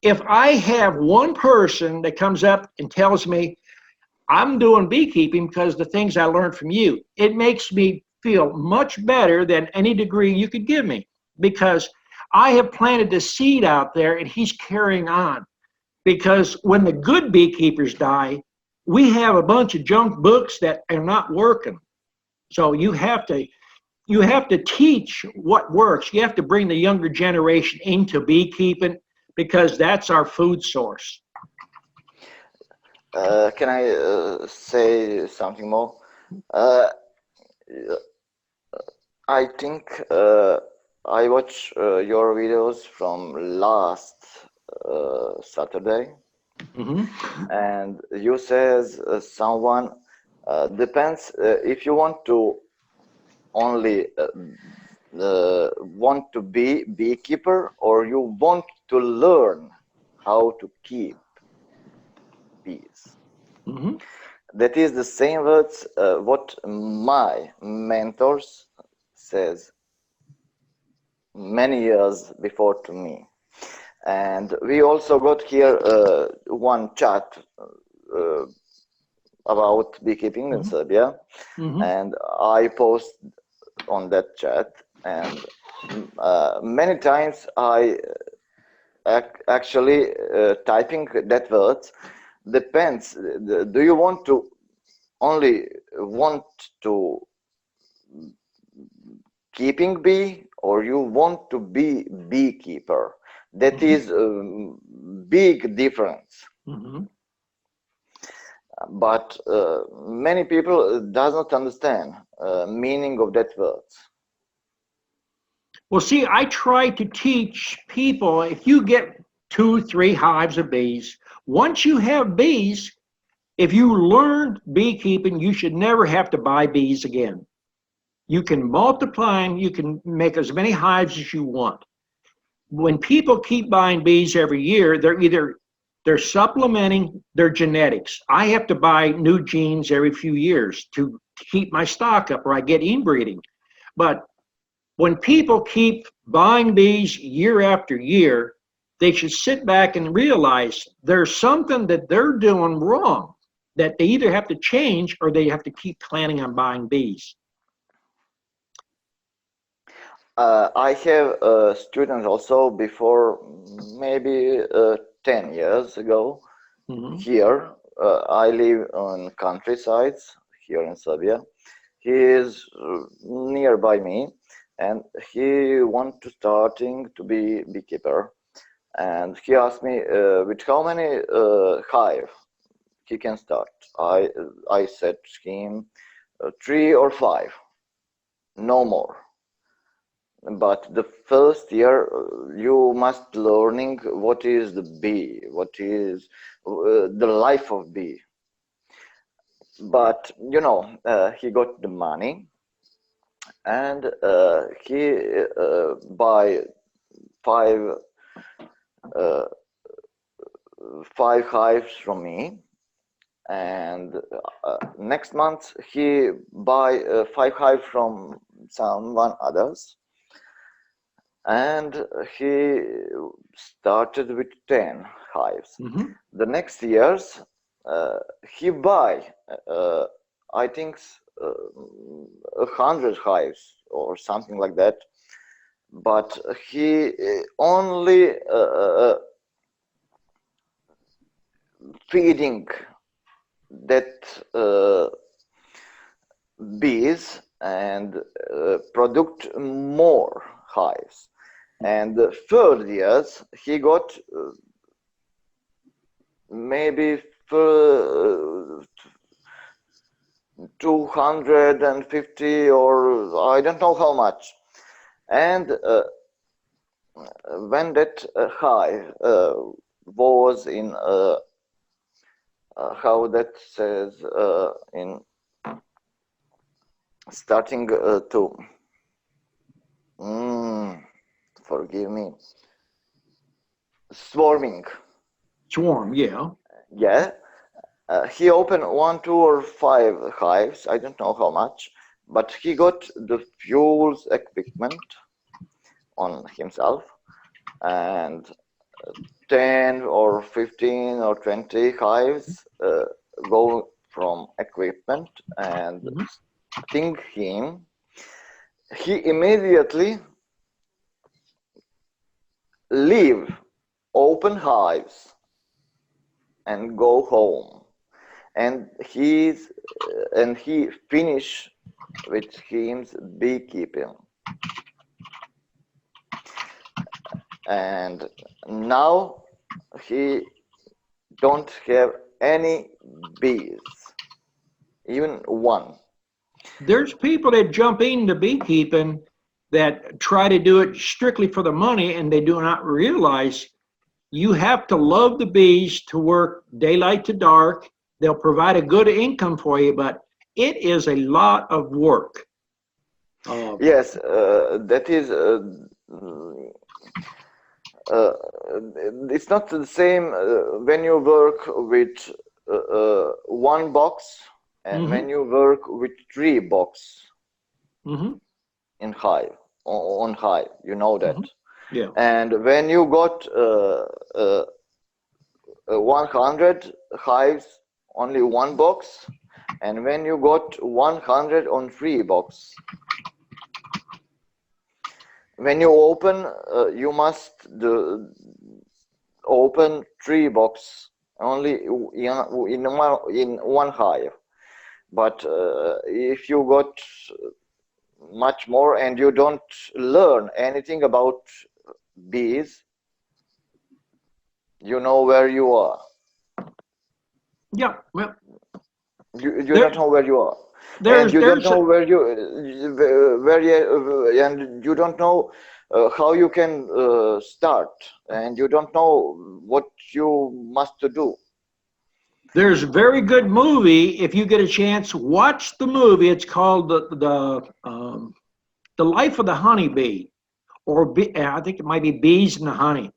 If I have one person that comes up and tells me, I'm doing beekeeping because the things I learned from you, it makes me feel much better than any degree you could give me, because I have planted the seed out there and he's carrying on. Because when the good beekeepers die, we have a bunch of junk books that are not working. So you have to teach what works. You have to bring the younger generation into beekeeping, because that's our food source. Can I say something more? I think I watched your videos from last Saturday, and you says someone depends if you want to only want to be beekeeper, or you want to learn how to keep bees. That is the same words what my mentors says many years before to me. And we also got here one chat about beekeeping in Serbia, and I post on that chat, and many times I actually typing that words depends. Do you want to only want to keeping bee, or you want to be beekeeper? That is a big difference. Mhm. But many people does not understand meaning of that words. Well, see, I try to teach people, if you get 2, 3 hives of bees, once you have bees, if you learn beekeeping, you should never have to buy bees again. You can multiply them, you can make as many hives as you want. When people keep buying bees every year, they're supplementing their genetics. I have to buy new genes every few years to keep my stock up, or I get inbreeding. But when people keep buying bees year after year, they should sit back and realize there's something that they're doing wrong, that they either have to change or they have to keep planning on buying bees. I have students also before, maybe 10 years ago. Mhm. Here, I live on countrysides here in Serbia. He is nearby me, and he want to starting to be beekeeper. And he asked me with how many hive he can start. I said to him 3 or 5, no more. But the first year you must learning what is the bee, what is the life of bee. But you know, he got the money, and he buy 5 hives from me, and next month he buy 5 hives from someone others, and he started with 10 hives. Mhm. The next years he buy I think 100 hives or something like that, but he only feeding that bees and product more hives. And the third years he got maybe 250 or I don't know how much. And when that hive was in how that says in starting to forgive me, swarming. Swarm, yeah. Yeah, he opened 1, 2, or 5 hives. I don't know how much, but he got the fuels equipment on himself, and 10 or 15 or 20 hives go from equipment and sting him. He immediately leave open hives and go home, and he finish with his beekeeping. And now he don't have any bees, even one. There's people that jump into beekeeping that try to do it strictly for the money, and they do not realize you have to love the bees to work daylight to dark. They'll provide a good income for you, but it is a lot of work. Yes, that is. It's not the same when you work with 1 box and when you work with 3 box in hive on hive. You know that. Yeah. And when you got 100 hives, only 1 box, and when you got 100 on 3 box. When you open, you must open 3 box only in one hive. But if you got much more and you don't learn anything about bees, You know where you are. Yeah, well, You There- don't know where you are. there's And you don't there's know a, where you, and you don't know how you can start, and you don't know what you must do. there's a very good movie. If you get a chance, watch the movie. It's called the Life of the Honeybee, or I think it might be Bees and the Honey.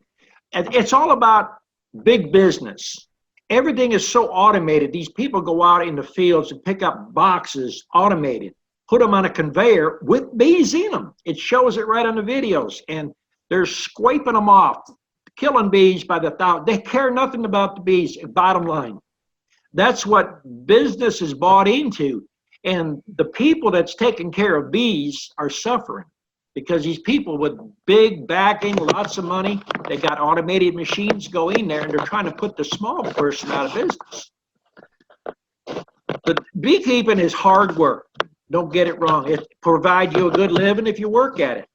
And it's all about big business. Everything is so automated. These people go out in the fields and pick up boxes, automated, put them on a conveyor with bees in them. It shows it right on the videos, and they're scraping them off, killing bees by the thousand. They care nothing about the bees. Bottom line, that's what business is bought into, and the people that's taking care of bees are suffering because these people with big backing, lots of money, they got automated machines go in there and they're trying to put the small person out of business. But beekeeping is hard work. Don't get it wrong. It provides you a good living if you work at it.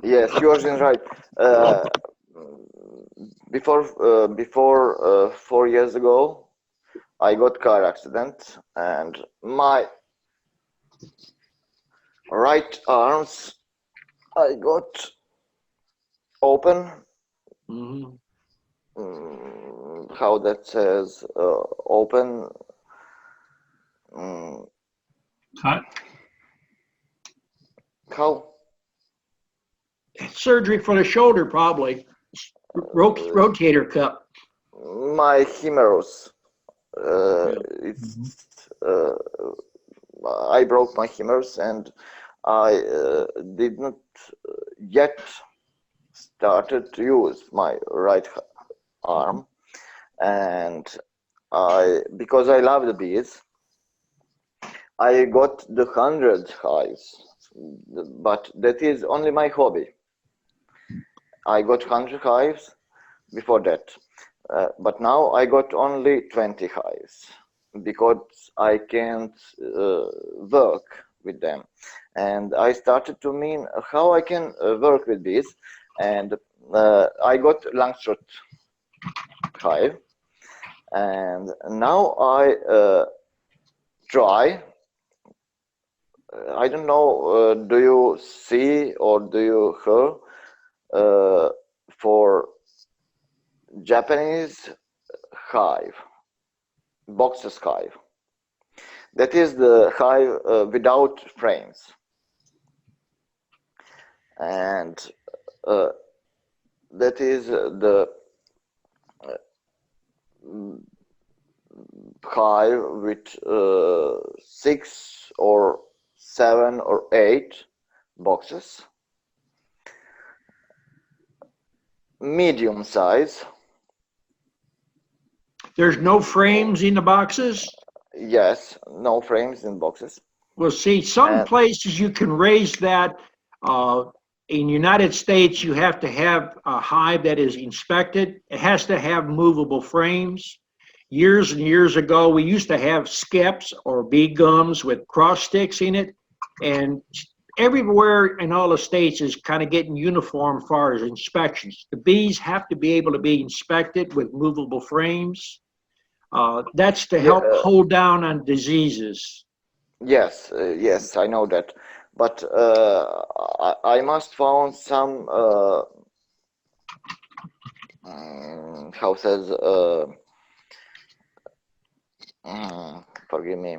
Yes, you are right. Before 4 years ago, I got car accident, and my right arms I got open. Mhm. How that says open. Mm, Cut. how Surgery for the shoulder, probably. Rotator cuff. my humerus. It's I broke my humerus, and I did not yet started to use my right arm, and because I love the bees, I got the 100 hives, but that is only my hobby. I got 100 hives before that, but now I got only 20 hives because I can't work with them. And I started to mean how I can work with bees, and I got Langstrut hive, and now I try. I don't know, do you see or do you hear for Japanese hive, boxes hive? That is the hive without frames. And that is the hive with 6 or 7 or 8 boxes, medium size. There's no frames in the boxes. Yes, no frames in boxes. Well, see, some places you can raise that. In the United States, you have to have a hive that is inspected. It has to have movable frames. Years and years ago, we used to have skeps or bee gums with cross sticks in it. And everywhere in all the states is kind of getting uniform as far as inspections. The bees have to be able to be inspected with movable frames. That's to help hold down on diseases. Yes, yes, I know that. But I must found some, how says, forgive me,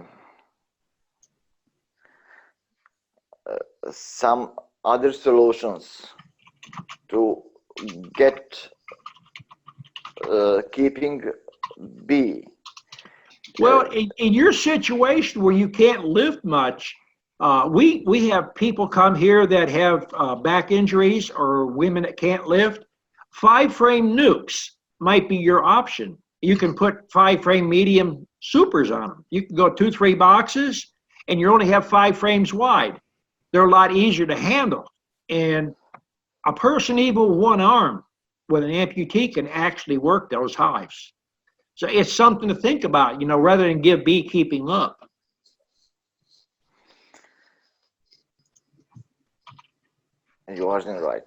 some other solutions to get keeping bee. Well, in your situation where you can't lift much, we have people come here that have back injuries or women that can't lift. 5-frame nukes might be your option. You can put 5-frame medium supers on them. You can go 2-3 boxes, and you only have 5 frames wide. They're a lot easier to handle. And a person even with one arm with an amputee can actually work those hives. So it's something to think about, rather than give beekeeping up. You are right.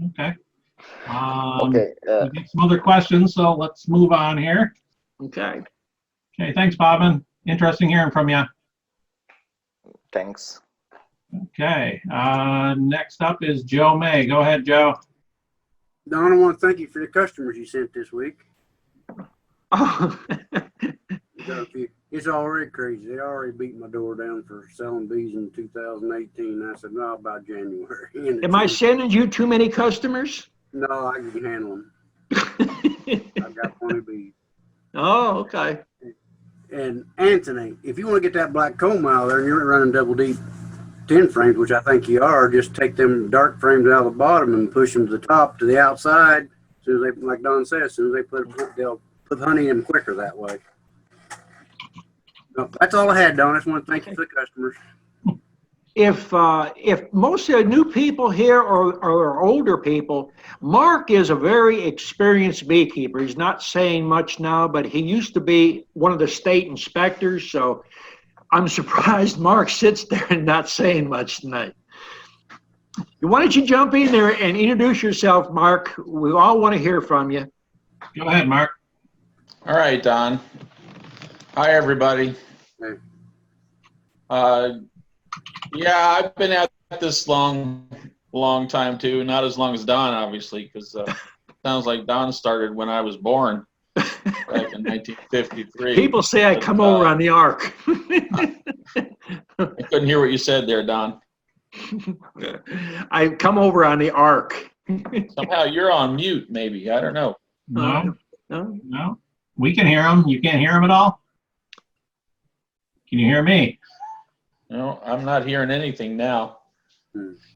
Okay. Okay. We get some other questions, so let's move on here. Okay. Okay, thanks, Bobbin. Interesting hearing from you. Thanks. Okay, next up is Joe May. Go ahead, Joe. Don, I want to thank you for the customers you sent this week. Oh. You got a few. It's already crazy. They already beat my door down for selling bees in 2018. I said, no, by January. And Am I sending you too many customers? No, I can handle them. I've got plenty of bees. Oh, okay. And Anthony, if you want to get that black comb out of there and you're running double deep 10 frames, which I think you are, just take them dark frames out of the bottom and push them to the top, to the outside. As soon as they, like Don said, as soon as they they'll put honey in them quicker that way. No, that's all I had, Don. I just want to thank you for the customers. If most of the new people here are older people, Mark is a very experienced beekeeper. He's not saying much now, but he used to be one of the state inspectors, so I'm surprised Mark sits there and not saying much tonight. Why don't you jump in there and introduce yourself, Mark? We all want to hear from you. Go ahead, Mark. All right, Don. Hi, everybody. Hey. Yeah, I've been at this long time too. Not as long as Don, obviously, because sounds like Don started when I was born back in 1953. People say I come over on the ark. I couldn't hear what you said there, Don. I come over on the ark. Somehow you're on mute, maybe. I don't know. No, No? no. We can hear him. You can't hear him at all? Can you hear me? No, I'm not hearing anything now.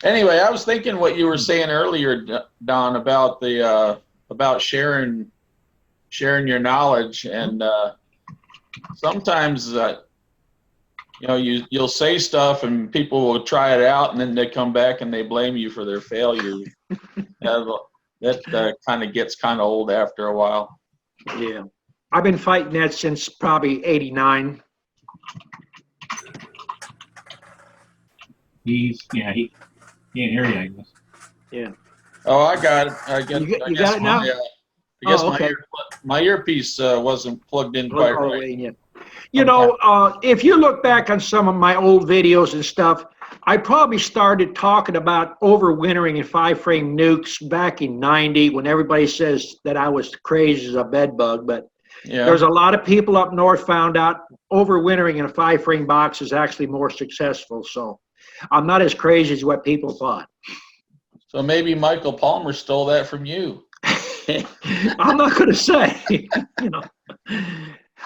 Anyway, I was thinking what you were saying earlier, Don, about the about sharing your knowledge, and sometimes you know, you'll say stuff and people will try it out, and then they come back and they blame you for their failures. That kind of gets kind of old after a while. Yeah. I've been fighting that since probably '89. He can't hear you, I guess. Yeah. Oh, I got it. I guess, You got it now? I guess Oh, okay. my earpiece wasn't plugged in quite right. You know, if you look back on some of my old videos and stuff, I probably started talking about overwintering in 5-frame nukes back in '90 when everybody says that I was crazy as a bed bug. But Yeah. there's a lot of people up north found out overwintering in a 5-frame box is actually more successful. So I'm not as crazy as what people thought. So maybe Michael Palmer stole that from you. I'm not going to say, you know.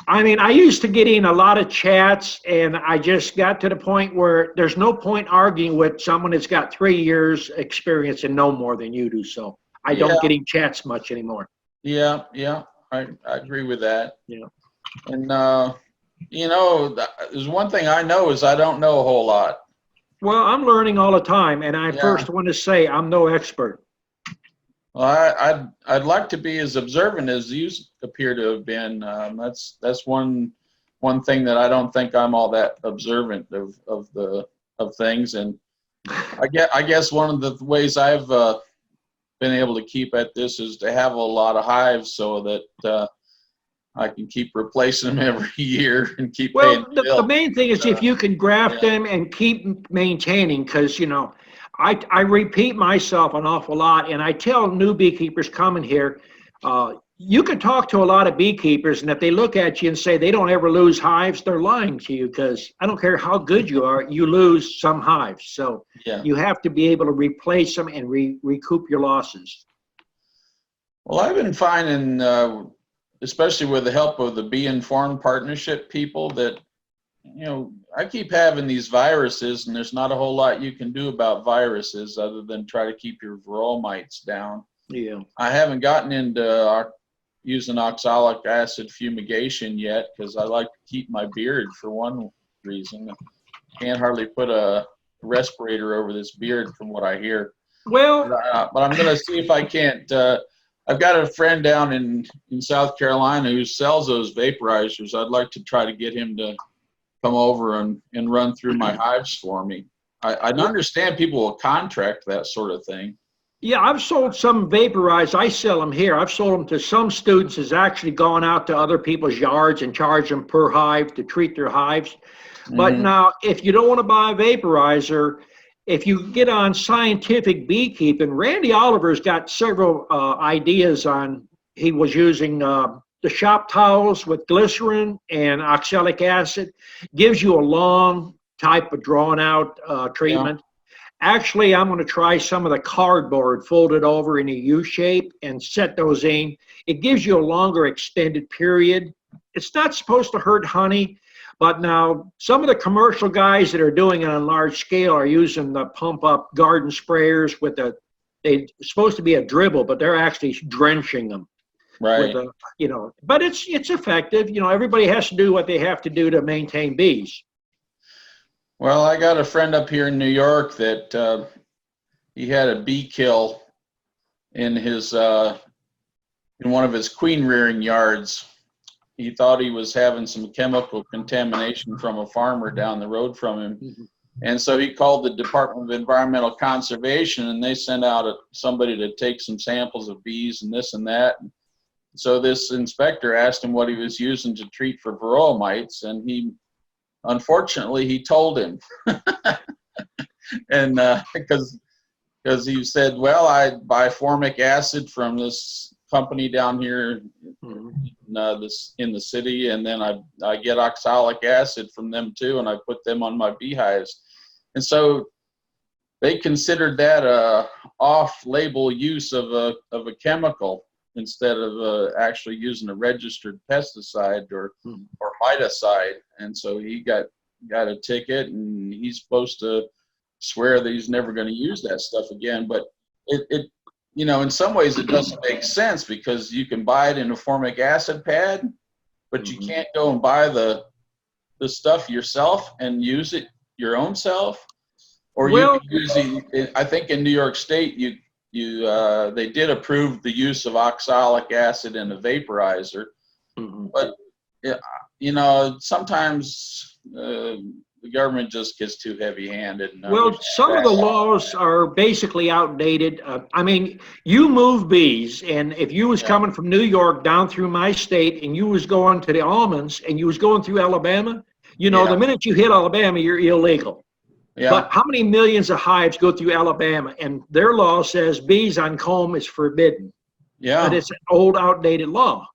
I mean, I used to get in a lot of chats, and I just got to the point where there's no point arguing with someone that's got 3 years experience and know more than you do. So I don't get in chats much anymore. Yeah, I agree with that. Yeah. And you know, there's one thing I know is I don't know a whole lot. Well, I'm learning all the time, and I first want to say I'm no expert. Well, I'd like to be as observant as you appear to have been. That's one thing that I don't think I'm all that observant of things. And I guess one of the ways I've been able to keep at this is to have a lot of hives so that I can keep replacing them every year and keep paying the bill. The main thing is if you can graft them and keep maintaining, because, you know, I repeat myself an awful lot, and I tell new beekeepers coming here, you can talk to a lot of beekeepers, and if they look at you and say they don't ever lose hives, they're lying to you, because I don't care how good you are, you lose some hives. So you have to be able to replace them and recoup your losses. Well, I've been finding, especially with the help of the Bee Informed Partnership people, that, you know, I keep having these viruses, and there's not a whole lot you can do about viruses other than try to keep your varroa mites down. Yeah. I haven't gotten into using oxalic acid fumigation yet because I like to keep my beard for one reason. Can't hardly put a respirator over this beard from what I hear. Well, but I'm going to see if I can't. I've got a friend down in South Carolina who sells those vaporizers. I'd like to try to get him to come over and run through my hives for me. I understand people will contract that sort of thing. Yeah, I've sold some vaporized. I sell them here. I've sold them to some students who's actually gone out to other people's yards and charged them per hive to treat their hives. But Mhm. now, if you don't want to buy a vaporizer, if you get on scientific beekeeping, Randy Oliver's got several ideas on. He was using the shop towels with glycerin and oxalic acid, gives you a long type of drawn out Yeah. treatment. Actually, I'm going to try some of the cardboard folded over in a U shape and set those in. It gives you a longer extended period. It's not supposed to hurt honey, but now some of the commercial guys that are doing it on large scale are using the pump up garden sprayers with they're supposed to be a dribble, but they're actually drenching them with Right. but it's effective. Everybody has to do what they have to do to maintain bees. Well, I got a friend up here in New York that he had a bee kill in his in one of his queen rearing yards. He thought he was having some chemical contamination from a farmer down the road from him. And so he called the Department of Environmental Conservation, and they sent out somebody to take some samples of bees and this and that. So this inspector asked him what he was using to treat for varroa mites, and unfortunately, he told him. And because he said, well, I buy formic acid from this company down here in the city, and then I get oxalic acid from them too, and I put them on my beehives. And so they considered that a off-label use of a chemical instead of actually using a registered pesticide or miticide. And so he got a ticket, and he's supposed to swear that he's never going to use that stuff again. But it in some ways it doesn't make sense, because you can buy it in a formic acid pad, but you can't go and buy the stuff yourself and use it your own self. Or you can use it. I think in New York State they did approve the use of oxalic acid in a vaporizer, but sometimes the government just gets too heavy-handed. Some of the laws are basically outdated. I mean, you move bees, and if you was coming from New York down through my state, and you was going to the almonds, and you was going through Alabama, the minute you hit Alabama, you're illegal. Yeah. But how many millions of hives go through Alabama, and their law says bees on comb is forbidden? Yeah. But it's an old, outdated law.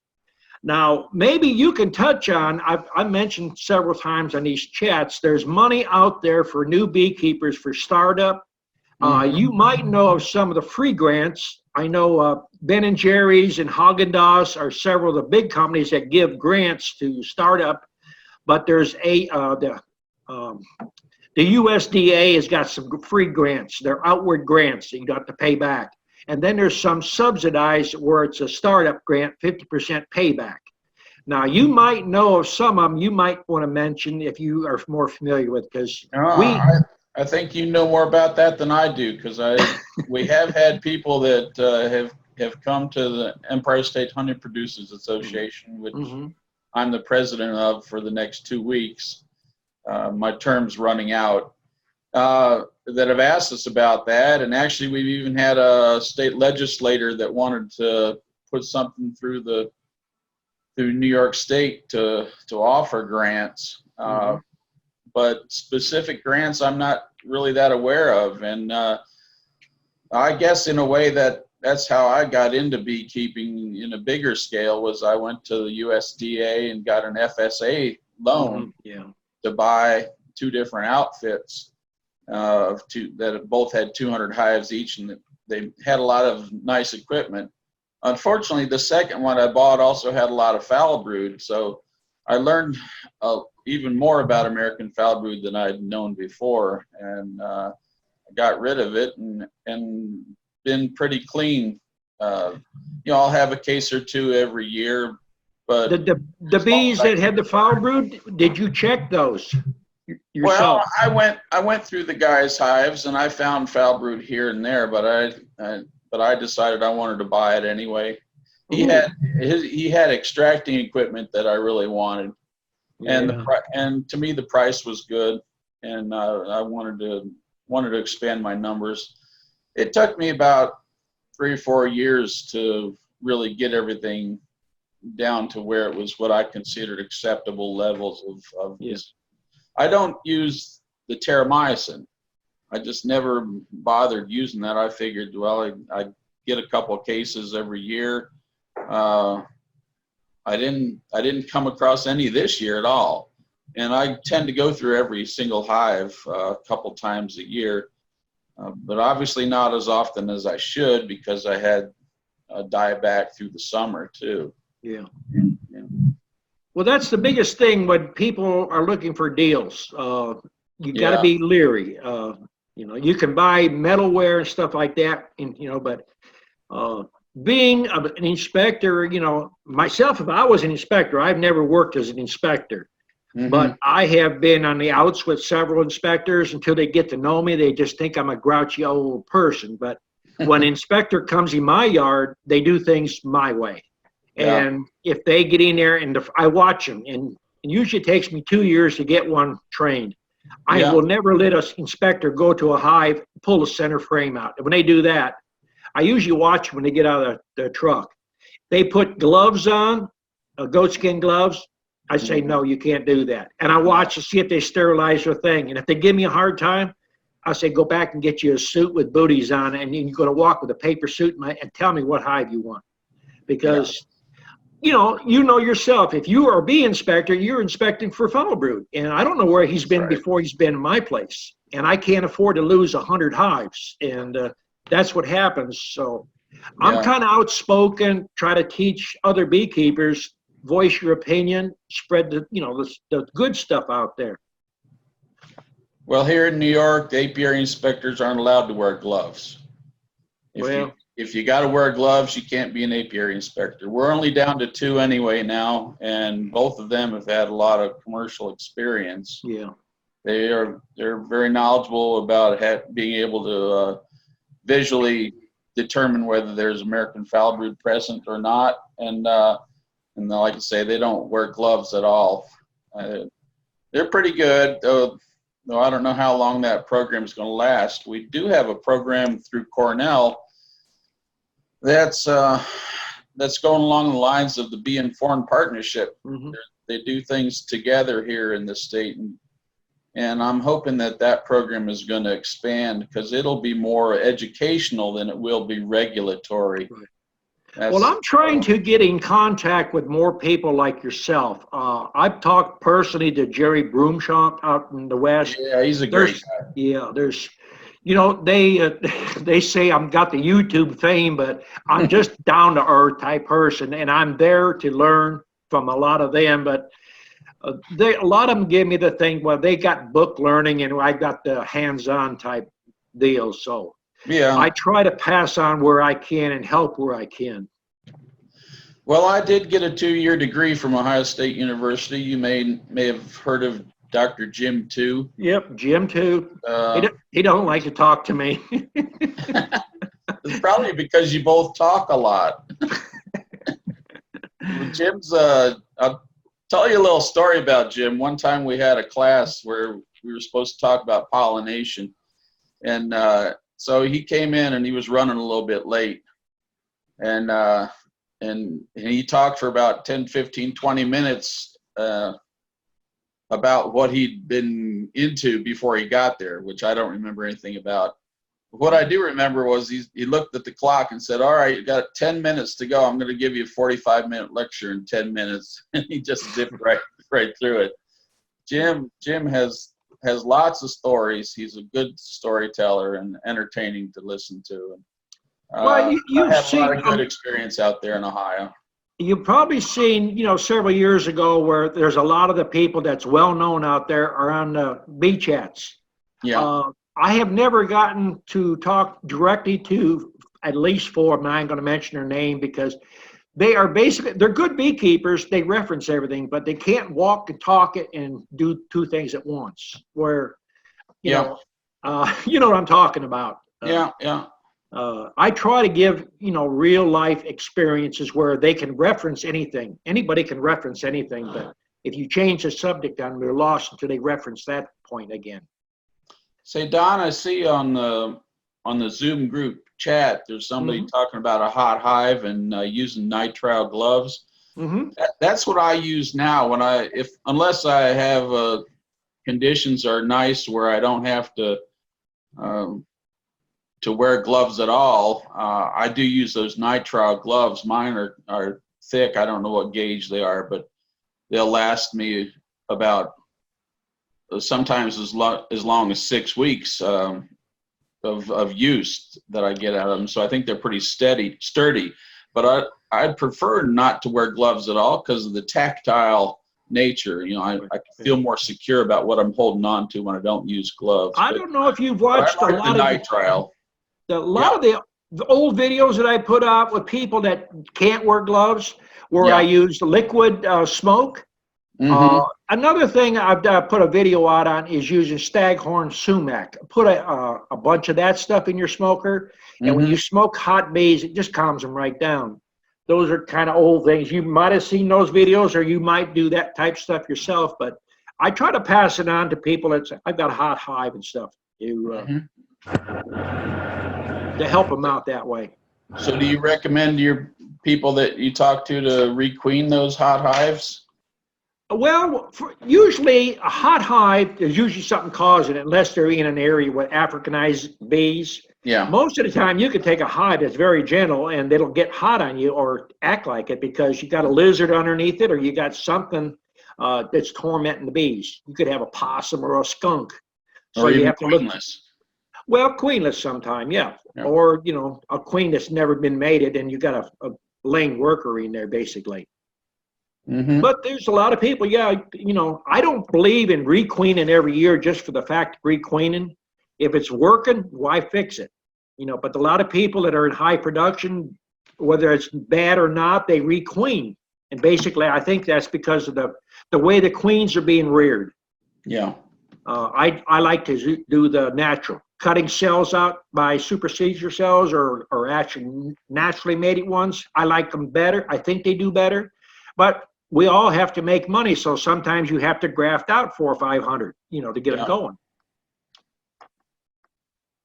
Now, maybe you can touch on, I've mentioned several times on these chats, there's money out there for new beekeepers for startup. You might know of some of the free grants. I know Ben & Jerry's and Haagen-Dazs are several of the big companies that give grants to startup, but there's the USDA has got some free grants. They're outward grants that you got to pay back. And then there's some subsidized where it's a startup grant, 50% payback. Now, you might know of some of them you might want to mention if you are more familiar with, because I think you know more about that than I do, because we have had people that have come to the Empire State Honey Producers Association, which I'm the president of for the next 2 weeks. My term's running out. That have asked us about that, and actually we've even had a state legislator that wanted to put something through New York State to offer grants, but specific grants I'm not really that aware of. And I guess in a way that's how I got into beekeeping in a bigger scale, was I went to the USDA and got an FSA loan to buy 2 different outfits that both had 200 hives each, and they had a lot of nice equipment. Unfortunately, the second one I bought also had a lot of foul brood, so I learned even more about American foul brood than I'd known before, and I got rid of it and been pretty clean. I'll have a case or 2 every year, but the bees that had the foul brood, did you check those yourself? Well, I went through the guys' hives and I found foul brood here and there, but I decided I wanted to buy it anyway. He had extracting equipment that I really wanted, and to me the price was good, and I wanted to expand my numbers. It took me about 3 or 4 years to really get everything down to where it was what I considered acceptable levels of Yes. I don't use the terramycin. I just never bothered using that. I figured, well, I get a couple of cases every year. I didn't come across any this year at all. And I tend to go through every single hive a couple times a year, but obviously not as often as I should because I had a dieback through the summer too. Yeah. Yeah. Well, that's the biggest thing when people are looking for deals. You got to Yeah. be leery. You know, you can buy metalware and stuff like that, and you know, but being an inspector, you know, myself, if I was an inspector, I've never worked as an inspector, but I have been on the outs with several inspectors. Until they get to know me, they just think I'm a grouchy old person. But when an inspector comes in my yard, they do things my way. Yeah. And if they get in there and I watch them, and usually it takes me 2 years to get one trained. I Yeah. will never let an inspector go to a hive, pull the center frame out. When they do that, I usually watch when they get out of the truck. They put gloves on, goatskin gloves. I say, no, you can't do that. And I watch to see if they sterilize their thing. And if they give me a hard time, I say, go back and get you a suit with booties on, and you're going to walk with a paper suit and tell me what hive you want. Because you know yourself, if you are a bee inspector, you're inspecting for fellow brood. And I don't know where he's been before he's been in my place. And I can't afford to lose 100 hives. And that's what happens. So I'm kind of outspoken, try to teach other beekeepers, voice your opinion, spread the good stuff out there. Well, here in New York, the apiary inspectors aren't allowed to wear gloves. If you got to wear gloves, you can't be an apiary inspector. We're only down to 2 anyway now, and both of them have had a lot of commercial experience. Yeah, they're very knowledgeable about being able to visually determine whether there's American foul brood present or not, and like I say, they don't wear gloves at all. They're pretty good, though I don't know how long that program is going to last. We do have a program through Cornell that's going along the lines of the Bee Informed Partnership. They do things together here in the state, and I'm hoping that program is going to expand because it'll be more educational than it will be regulatory. Well, I'm trying to get in contact with more people like yourself. I've talked personally to Jerry Broomshamp out in the West. Yeah, he's a great guy. Yeah, they say I've got the YouTube fame, but I'm just down to earth type person, and I'm there to learn from a lot of them. But a lot of them give me the thing, well, they got book learning, and I got the hands-on type deal. So yeah, I try to pass on where I can and help where I can. Well, I did get a 2-year degree from Ohio State University. You may have heard of Dr. Jim too. Yep, Jim too. He don't like to talk to me. It's probably because you both talk a lot. Jim's, I'll tell you a little story about Jim. One time we had a class where we were supposed to talk about pollination. And so he came in and he was running a little bit late. And he talked for about 10, 15, 20 minutes about what he'd been into before he got there, which I don't remember anything about. What I do remember was he looked at the clock and said, all right, you got 10 minutes to go. I'm going to give you a 45-minute lecture in 10 minutes. And he just zipped right through it. Jim has lots of stories. He's a good storyteller and entertaining to listen to. Well, you've I have seen a lot of good experience out there in Ohio. You've probably seen, several years ago where there's a lot of the people that's well known out there are on the bee chats. Yeah. I have never gotten to talk directly to at least 4 of them. I ain't going to mention their name because they're good beekeepers. They reference everything, but they can't walk and talk it and do 2 things at once. Where, you know what I'm talking about. Yeah. I try to give, real life experiences where they can reference anything. Anybody can reference anything, but if you change the subject on them, they're lost until they reference that point again. Say, Don, I see on on the Zoom group chat, there's somebody talking about a hot hive and using nitrile gloves. That's what I use now when unless I have conditions are nice where I don't have to wear gloves at all. I do use those nitrile gloves. Mine are thick. I don't know what gauge they are, but they'll last me about sometimes as long as 6 weeks of use that I get out of them. So I think they're pretty sturdy. But I'd prefer not to wear gloves at all because of the tactile nature. You know, I feel more secure about what I'm holding on to when I don't use gloves. I don't know if you've watched a lot of nitrile. A lot of the old videos that I put out with people that can't wear gloves, where I use liquid smoke. Another thing I've put a video out on is using staghorn sumac. Put a bunch of that stuff in your smoker, and when you smoke hot bees, it just calms them right down. Those are kind of old things. You might have seen those videos, or you might do that type stuff yourself. But I try to pass it on to people that say, I've got a hot hive and stuff to help them out that way. So do you recommend your people that you talk to requeen those hot hives? Well, usually a hot hive, there's usually something causing it, unless they're in an area with Africanized bees. Yeah. Most of the time, you can take a hive that's very gentle, and it'll get hot on you or act like it because you got a lizard underneath it, or you got something that's tormenting the bees. You could have a possum or a skunk. So or you have to queenless. Well, queenless sometime, yeah. Or, you know, a queen that's never been mated, and you got a laying worker in there, basically. But there's a lot of people, you know, I don't believe in requeening every year just for the fact of requeening. If it's working, why fix it? You know, but a lot of people that are in high production, whether it's bad or not, they requeen. And basically, I think that's because of the way the queens are being reared. Yeah. I like to do the natural. Cutting cells out by supersedure cells or actually naturally mated ones. I like them better. I think they do better. But we all have to make money, so sometimes you have to graft out 400 or 500, you know, to get it going.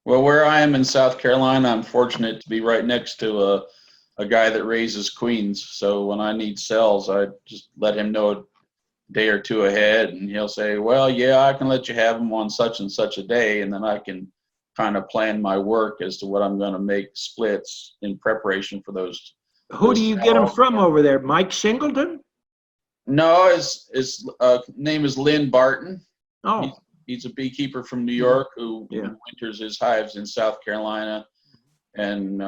Well, where I am in South Carolina, I'm fortunate to be right next to a guy that raises queens. So when I need cells, I just let him know a day or two ahead, and he'll say, well, yeah, I can let you have them on such and such a day, and then I can kind of plan my work as to what I'm going to make splits in preparation for those. Who do you get them from over there? Mike Singleton? No, his name is Lynn Barton. Oh. He's a beekeeper from New York who winters his hives in South Carolina. And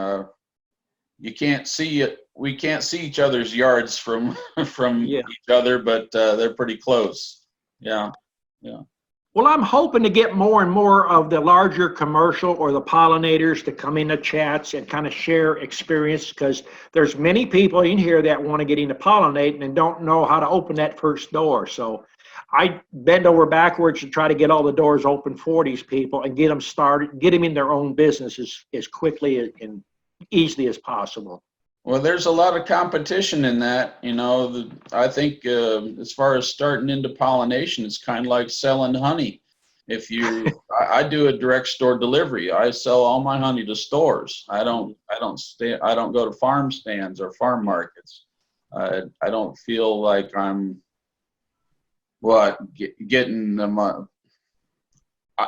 you can't see it. We can't see each other's yards from each other, but they're pretty close. Yeah. Well, I'm hoping to get more and more of the larger commercial or the pollinators to come into chats and kind of share experience, because there's many people in here that want to get into pollinating and don't know how to open that first door. So I bend over backwards to try to get all the doors open for these people and get them started, get them in their own business as quickly and easily as possible. Well, there's a lot of competition in that, you know. I think as far as starting into pollination, it's kind of like selling honey. If you, I do a direct store delivery. I sell all my honey to stores. I don't go to farm stands or farm markets. I don't feel like I'm getting them.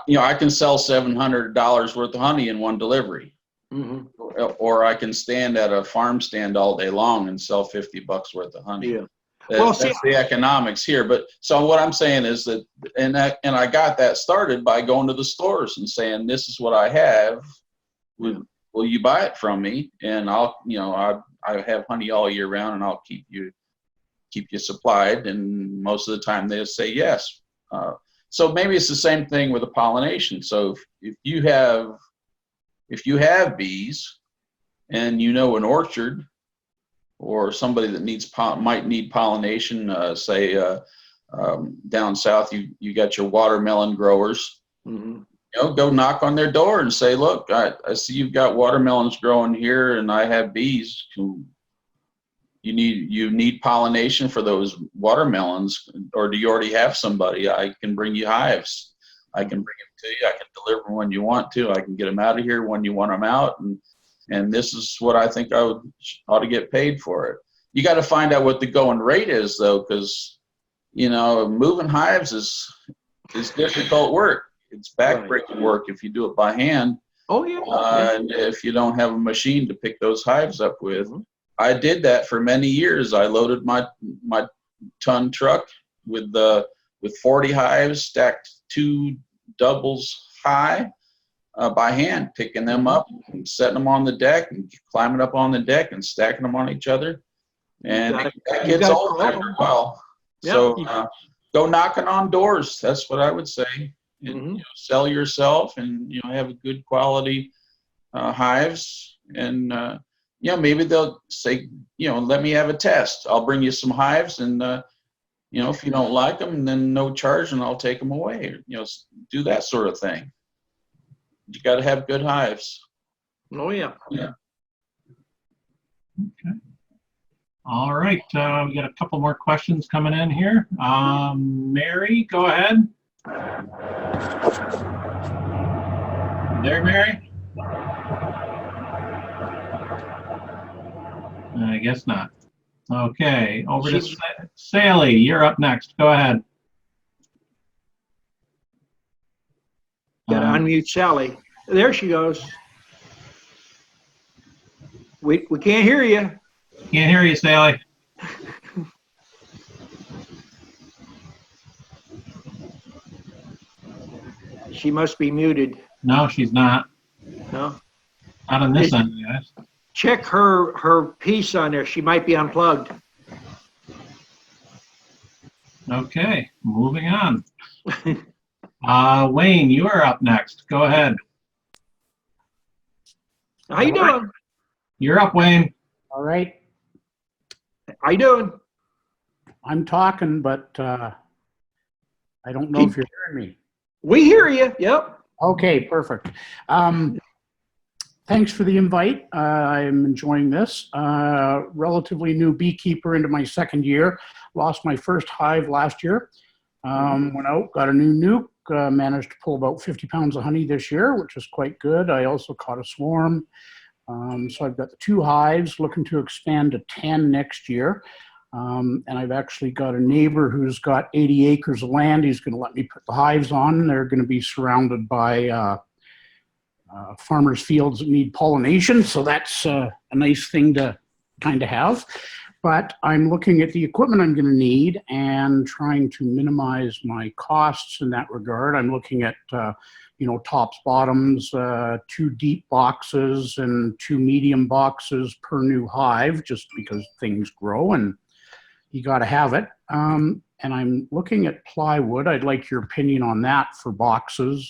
You know, I can sell $700 worth of honey in one delivery. Or I can stand at a farm stand all day long and sell $50 worth of honey. Yeah. That's the economics here. But so what I'm saying is that, and I got that started by going to the stores and saying, this is what I have. Will you buy it from me? And I'll, you know, I have honey all year round, and I'll keep you supplied. And most of the time they'll say yes. So maybe it's the same thing with the pollination. So if you have bees and you know an orchard or somebody that might need pollination, say down south, you got your watermelon growers, you know, go knock on their door and say, look, I see you've got watermelons growing here and I have bees. You need pollination for those watermelons, or do you already have somebody? I can bring you hives. I can bring them to you. I can deliver them when you want to. I can get them out of here when you want them out. And this is what I think I ought to get paid for it. You got to find out what the going rate is, though, because, you know, moving hives is difficult work. It's backbreaking work if you do it by hand. Oh, yeah. And if you don't have a machine to pick those hives up with. I did that for many years. I loaded my ton truck with 40 hives, stacked 2 doubles high by hand, picking them up and setting them on the deck and climbing up on the deck and stacking them on each other. And it gets old after a while. Yeah. So go knocking on doors. That's what I would say. And, you know, sell yourself and, you know, have a good quality hives. And, you know, maybe they'll say, you know, let me have a test. I'll bring you some hives and, you know, if you don't like them, then no charge and I'll take them away. You know, do that sort of thing. You got to have good hives. Oh, yeah. Yeah. Okay. All right. We got a couple more questions coming in here. Mary, go ahead. There, Mary? I guess not. Okay, over to Sally. You're up next. Go ahead. Gotta unmute Sally. There she goes. We can't hear you. Can't hear you, Sally. She must be muted. No, she's not. No. Not on this end, guys. Check her piece on there. She might be unplugged. Okay, moving on. Wayne, you are up next. Go ahead. How you doing? You're up, Wayne. All right. How you doing? I'm talking, but I don't know if you're hearing me. We hear you. Yep. Okay, perfect. Thanks for the invite. I'm enjoying this. Relatively new beekeeper into my second year. Lost my first hive last year. Went out, got a new nuke. Managed to pull about 50 pounds of honey this year, which is quite good. I also caught a swarm. So I've got the 2 hives, looking to expand to 10 next year. And I've actually got a neighbor who's got 80 acres of land. He's going to let me put the hives on. They're going to be surrounded by farmers' fields that need pollination. So that's a nice thing to kind of have. But I'm looking at the equipment I'm going to need and trying to minimize my costs in that regard. I'm looking at, you know, tops, bottoms, 2 deep boxes and 2 medium boxes per new hive, just because things grow and you got to have it. And I'm looking at plywood. I'd like your opinion on that for boxes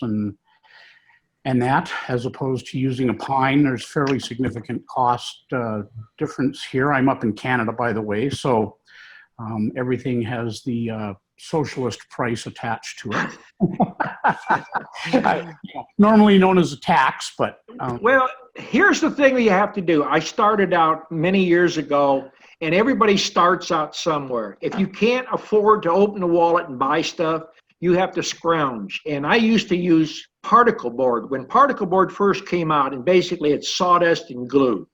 and that, as opposed to using a pine. There's fairly significant cost difference here. I'm up in Canada, by the way, so everything has the socialist price attached to it. Normally known as a tax, but... Well, here's the thing that you have to do. I started out many years ago, and everybody starts out somewhere. If you can't afford to open the wallet and buy stuff, you have to scrounge. And I used to use particle board. When particle board first came out, and basically it's sawdust and glue.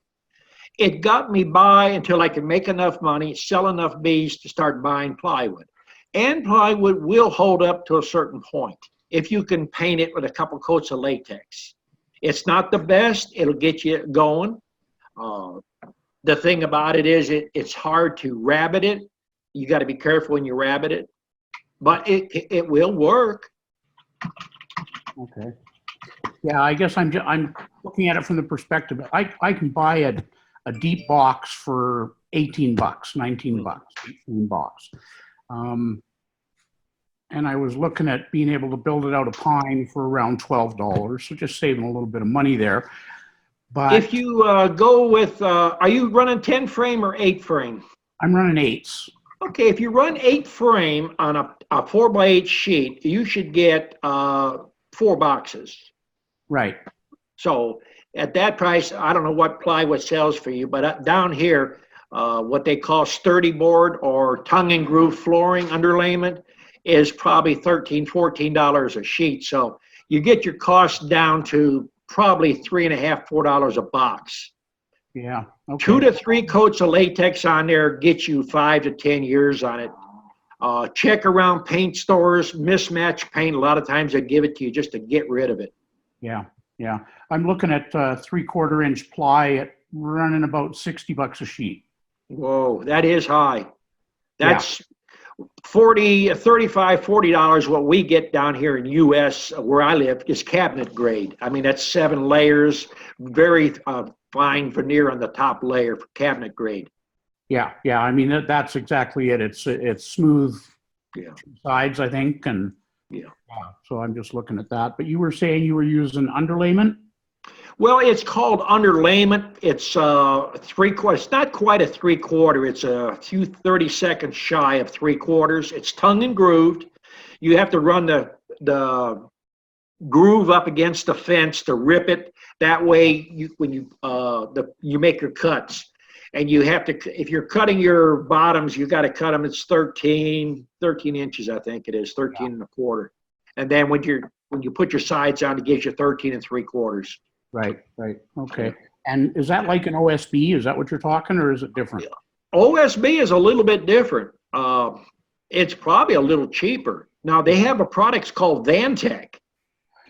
It got me by until I could make enough money, sell enough bees to start buying plywood. And plywood will hold up to a certain point if you can paint it with a couple coats of latex. It's not the best. It'll get you going. The thing about it is it's hard to rabbit it. You got to be careful when you rabbit it. But it will work. Okay. Yeah, I guess I'm looking at it from the perspective. I can buy a deep box for 18 bucks, 19 bucks, 18 bucks. And I was looking at being able to build it out of pine for around $12, so just saving a little bit of money there. But if you go with, are you running 10 frame or 8 frame? I'm running 8s. Okay, if you run 8 frame on a 4x8 sheet, you should get 4 boxes. Right. So at that price, I don't know what plywood sells for you, but down here, what they call sturdy board or tongue and groove flooring underlayment, is probably $13, $14 a sheet. So you get your cost down to probably $3.50, $4 a box. Yeah. Okay. 2 to 3 coats of latex on there gets you 5 to 10 years on it. Check around paint stores, mismatched paint. A lot of times they give it to you just to get rid of it. Yeah. Yeah. I'm looking at 3/4 inch ply at running about $60 a sheet. Whoa, that is high. That's $35, $40 what we get down here in US where I live is cabinet grade. I mean, that's 7 layers, very fine veneer on the top layer for cabinet grade. Yeah. Yeah. I mean, that's exactly it. It's smooth Yeah. two sides, I think. And Yeah. so I'm just looking at that. But you were saying you were using underlayment? Well, it's called underlayment. It's 3/4. It's not quite a 3/4. It's a few 30 seconds shy of 3/4. It's tongue and grooved. You have to run the groove up against the fence to rip it. That way, when you make your cuts, and you have to, if you're cutting your bottoms, you got to cut them. It's 13 inches, I think it is, 13 1/4. And then when you put your sides on, it gives you 13 3/4. Right. Right. Okay. And is that like an OSB? Is that what you're talking, or is it different? OSB is a little bit different. It's probably a little cheaper. Now they have a product called Vantech.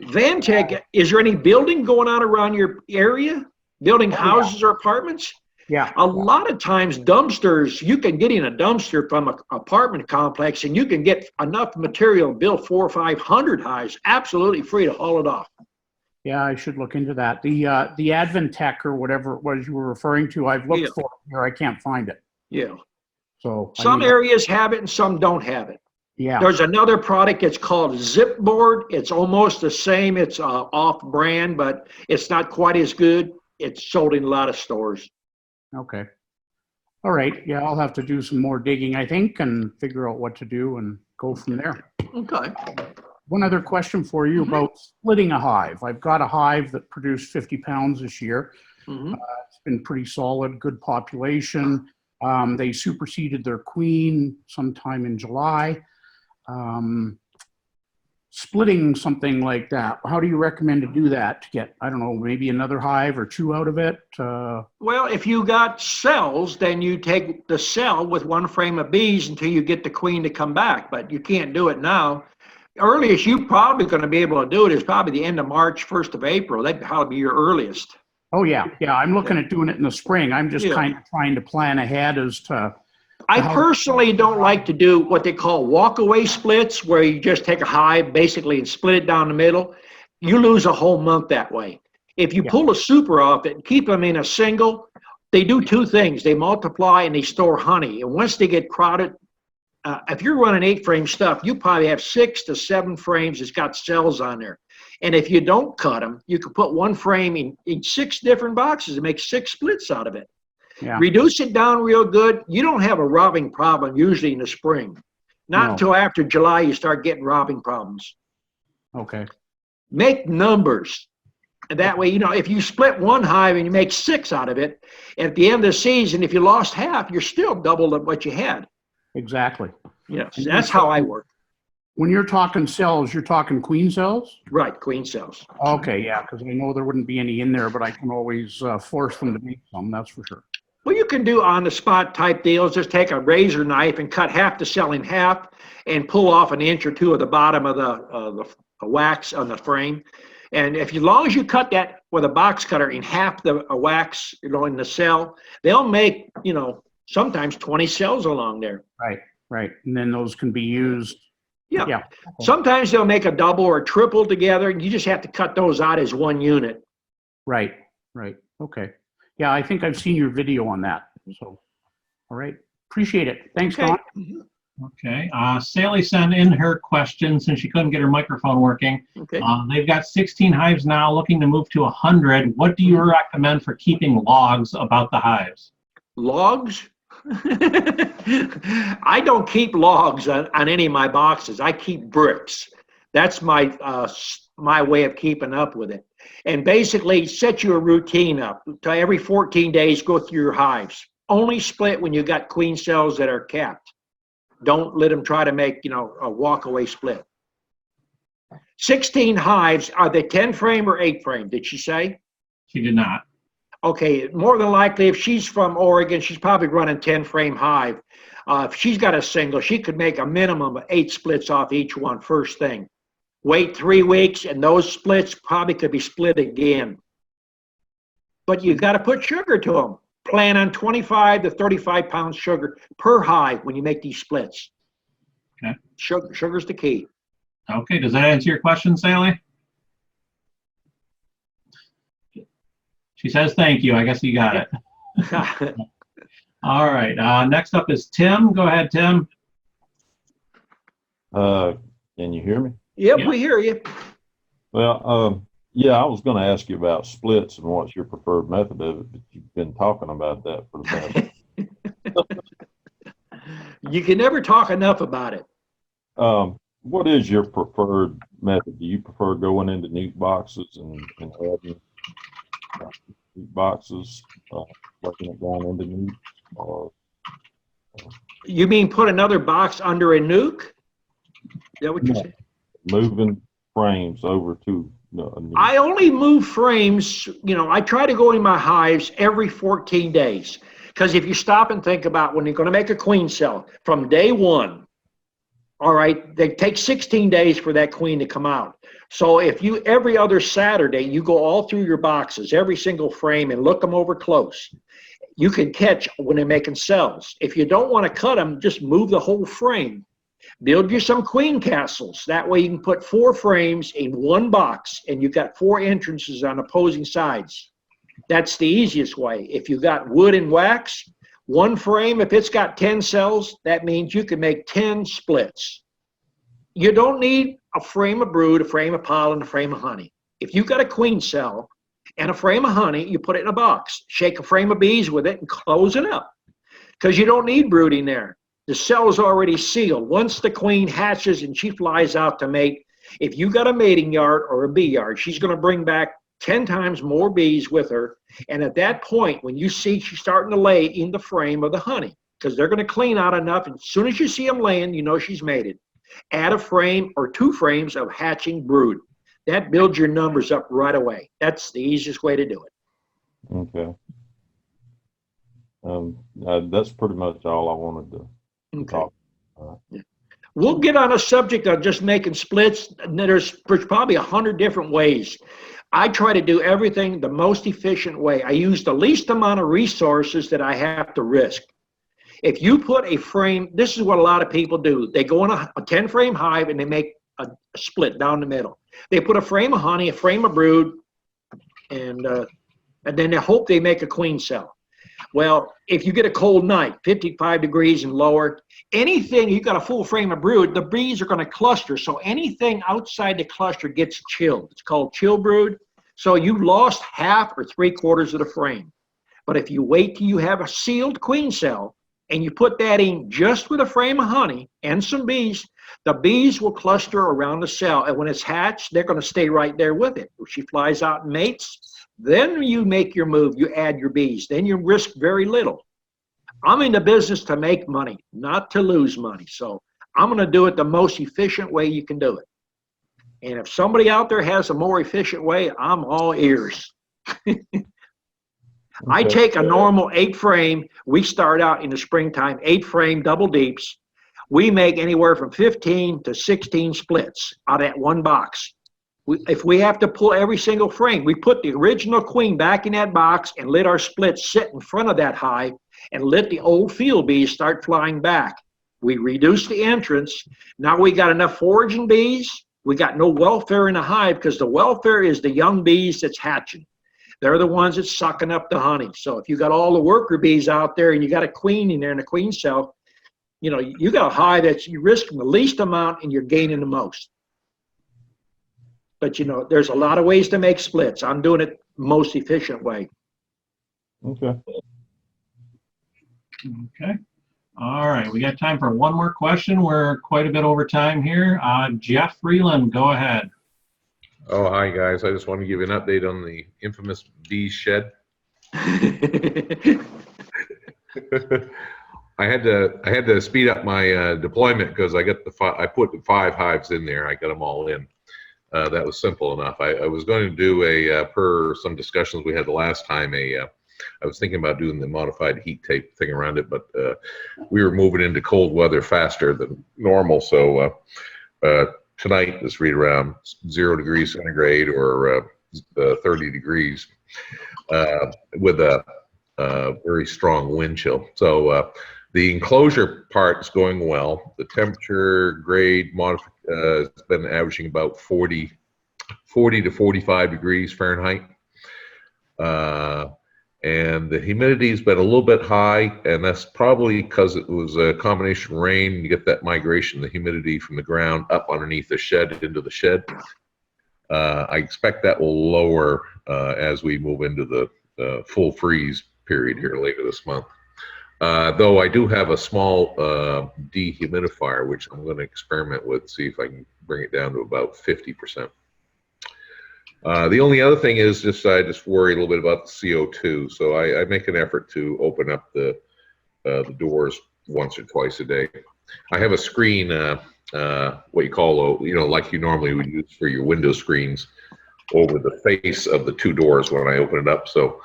Vantech, is there any building going on around your area? Building houses or apartments? Yeah. A lot of times dumpsters, you can get in a dumpster from an apartment complex and you can get enough material to build 400 or 500 hives absolutely free to haul it off. Yeah, I should look into that. The Adventech or whatever it was you were referring to, I've looked for it here. I can't find it. Yeah. So some areas have it and some don't have it. Yeah. There's another product, it's called Zipboard. It's almost the same. It's off brand, but it's not quite as good. It's sold in a lot of stores. Okay. All right. Yeah, I'll have to do some more digging, I think, and figure out what to do and go from there. Okay. One other question for you about splitting a hive. I've got a hive that produced 50 pounds this year. It's been pretty solid, good population. They superseded their queen sometime in July. Splitting something like that, how do you recommend to do that to get, I don't know, maybe another hive or 2 out of it? Well, if you got cells, then you take the cell with 1 frame of bees until you get the queen to come back, but you can't do it now. Earliest you're probably going to be able to do it is probably the end of March, 1st of April. That'd probably be your earliest. Oh, yeah. Yeah, I'm looking at doing it in the spring. I'm just kind of trying to plan ahead as to... I personally don't like to do what they call walk-away splits, where you just take a hive basically and split it down the middle. You lose a whole month that way. If you pull a super off it and keep them in a single, they do 2 things. They multiply and they store honey. And once they get crowded, if you're running 8-frame stuff, you probably have 6 to 7 frames that's got cells on there. And if you don't cut them, you can put 1 frame in 6 different boxes and make 6 splits out of it. Yeah. Reduce it down real good. You don't have a robbing problem usually in the spring. Not until after July you start getting robbing problems. Okay. Make numbers. And that way, if you split 1 hive and you make 6 out of it, at the end of the season, if you lost half, you're still double what you had. Exactly. Yes, that's how I work. When you're talking cells, you're talking queen cells? Right, queen cells. Okay, yeah, because I know there wouldn't be any in there, but I can always force them to make some, that's for sure. Well, you can do on-the-spot type deals. Just take a razor knife and cut half the cell in half and pull off 1 inch or 2 of the bottom of the wax on the frame. And as long as you cut that with a box cutter in half the wax, in the cell, they'll make, sometimes 20 cells along there. Right, right. And then those can be used. Yeah. Okay. Sometimes they'll make a double or a triple together, and you just have to cut those out as 1 unit. Right, right. Okay. Yeah, I think I've seen your video on that. So, all right. Appreciate it. Thanks, Don. Okay. Sally sent in her question since she couldn't get her microphone working. Okay. They've got 16 hives now, looking to move to 100. What do you recommend for keeping logs about the hives? Logs? I don't keep logs on any of my boxes. I keep bricks. That's my way of keeping up with it. And basically set your routine up. So every 14 days, go through your hives. Only split when you got queen cells that are capped. Don't let them try to make, you know, a walk-away split. 16 hives, are they 10 frame or 8 frame, did she say? She did not. Okay, more than likely, if she's from Oregon, she's probably running 10 frame hive. If she's got a single, she could make a minimum of 8 splits off each one first thing. Wait 3 weeks, and those splits probably could be split again. But you got to put sugar to them. Plan on 25 to 35 pounds sugar per hive when you make these splits. Okay. Sugar's the key. Okay, does that answer your question, Sally? She says thank you. I guess you got it. All right. Next up is Tim. Go ahead, Tim. Can you hear me? Yep, Yeah. we hear you. Well, yeah, I was going to ask you about splits and what's your preferred method of it, but you've been talking about that for the past. You can never talk enough about it. What is your preferred method? Do you prefer going into nuke boxes and adding nuke boxes, working it down into nuke, or? You mean put another box under a nuke? Is that what you said? Moving frames over to a nuke. I only move frames, you know, I try to go in my hives every 14 days. Because if you stop and think about when you're going to make a queen cell, from day one, all right, they take 16 days for that queen to come out. So if you, every other Saturday, you go all through your boxes, every single frame, and look them over close, you can catch when they're making cells. If you don't want to cut them, just move the whole frame. Build you some queen castles. That way you can put 4 frames in one box, and you've got 4 entrances on opposing sides. That's the easiest way. If you got wood and wax, one frame, if it's got 10 cells, that means you can make 10 splits. You don't need a frame of brood, a frame of pollen, a frame of honey. If you've got a queen cell and a frame of honey, you put it in a box. Shake a frame of bees with it and close it up, because you don't need brooding there. The cell is already sealed. Once the queen hatches and she flies out to mate, if you got a mating yard or a bee yard, she's going to bring back 10 times more bees with her. And at that point, when you see she's starting to lay in the frame of the honey, because they're going to clean out enough, and as soon as you see them laying, you know she's mated. Add a frame or 2 frames of hatching brood. That builds your numbers up right away. That's the easiest way to do it. Okay. That's pretty much all I wanted to talk about. We'll get on a subject of just making splits. There's probably 100 different ways. I try to do everything the most efficient way. I use the least amount of resources that I have to risk. If you put a frame, this is what a lot of people do. They go in a 10 frame hive and they make a split down the middle. They put a frame of honey, a frame of brood, and then they hope they make a queen cell. Well, if you get a cold night, 55 degrees and lower, anything, you got a full frame of brood, the bees are going to cluster. So anything outside the cluster gets chilled. It's called chill brood. So you lost half or 3/4 of the frame. But if you wait till you have a sealed queen cell and you put that in just with a frame of honey and some bees, the bees will cluster around the cell. And when it's hatched, they're going to stay right there with it. If she flies out and mates, then you make your move, you add your bees. Then you risk very little. I'm in the business to make money, not to lose money. So I'm going to do it the most efficient way you can do it. And if somebody out there has a more efficient way, I'm all ears. I take a normal 8 frame. We start out in the springtime, 8 frame double deeps. We make anywhere from 15 to 16 splits out of that one box. If we have to pull every single frame, we put the original queen back in that box and let our splits sit in front of that hive and let the old field bees start flying back. We reduce the entrance. Now we got enough foraging bees. We got no welfare in the hive, because the welfare is the young bees that's hatching. They're the ones that's sucking up the honey. So if you got all the worker bees out there and you got a queen in there in a queen cell, you know, you got a hive that's you risking the least amount and you're gaining the most. But, you know, there's a lot of ways to make splits. I'm doing it most efficient way. Okay. Okay. All right. We got time for one more question. We're quite a bit over time here. Jeff Freeland, go ahead. Oh, hi, guys. I just want to give you an update on the infamous bee shed. I had to speed up my deployment because I put the 5 hives in there. I got them all in. That was simple enough. I was going to do per some discussions we had the last time, I was thinking about doing the modified heat tape thing around it, but we were moving into cold weather faster than normal. So tonight, let's read around 0 degrees centigrade or 30 degrees with a very strong wind chill. So the enclosure part is going well. The temperature grade has been averaging about 40 to 45 degrees Fahrenheit. And the humidity has been a little bit high, and that's probably because it was a combination of rain. You get that migration, the humidity from the ground up underneath the shed into the shed. I expect that will lower as we move into the full freeze period here later this month. Though I do have a small dehumidifier, which I'm going to experiment with, see if I can bring it down to about 50%. The only other thing is I just worry a little bit about the CO2. So I make an effort to open up the doors once or twice a day. I have a screen, what you call, like you normally would use for your window screens, over the face of the 2 doors when I open it up. So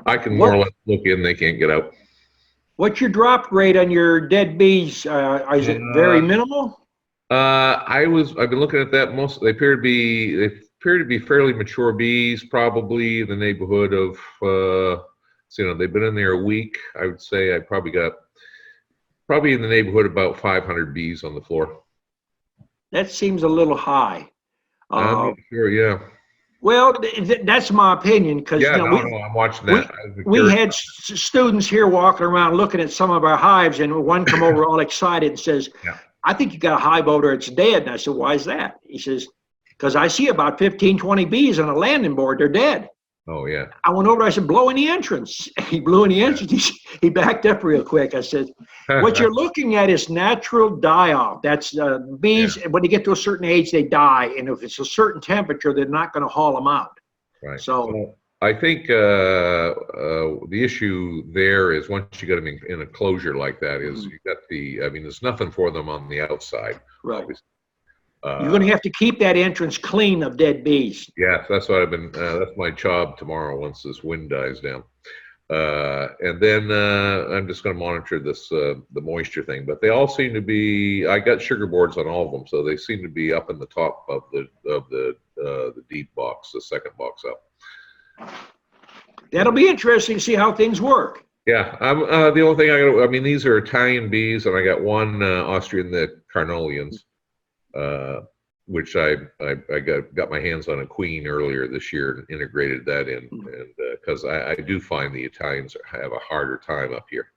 I can more or less look in, they can't get out. What's your drop rate on your dead bees? Is it very minimal? I've been looking at that. They appear to be fairly mature bees, probably in the neighborhood of, they've been in there a week. I would say I probably in the neighborhood of about 500 bees on the floor. That seems a little high. I'm not sure, yeah. Well, that's my opinion, because yeah, I'm watching that. We had students here walking around looking at some of our hives, and one come over all excited and says, I think you got a hive odor, it's dead. And I said, why is that? He says, because I see about 15, 20 bees on a landing board, they're dead. Oh, yeah. I went over, I said, blow in the entrance. He blew in the entrance. He backed up real quick. I said, what you're looking at is natural die-off. That's bees, when they get to a certain age, they die. And if it's a certain temperature, they're not going to haul them out. Right. So I think the issue there is once you get them in a closure like that is you got there's nothing for them on the outside. Right. You're going to have to keep that entrance clean of dead bees. Yes, that's what that's my job tomorrow once this wind dies down. And then I'm just going to monitor the moisture thing. But they all seem to be, I got sugar boards on all of them, so they seem to be up in the top of the deep box, the second box up. That'll be interesting to see how things work. Yeah, the only thing these are Italian bees, and I got one Austrian, the Carnolians. Which I got my hands on a queen earlier this year and integrated that in, and because I do find the Italians have a harder time up here.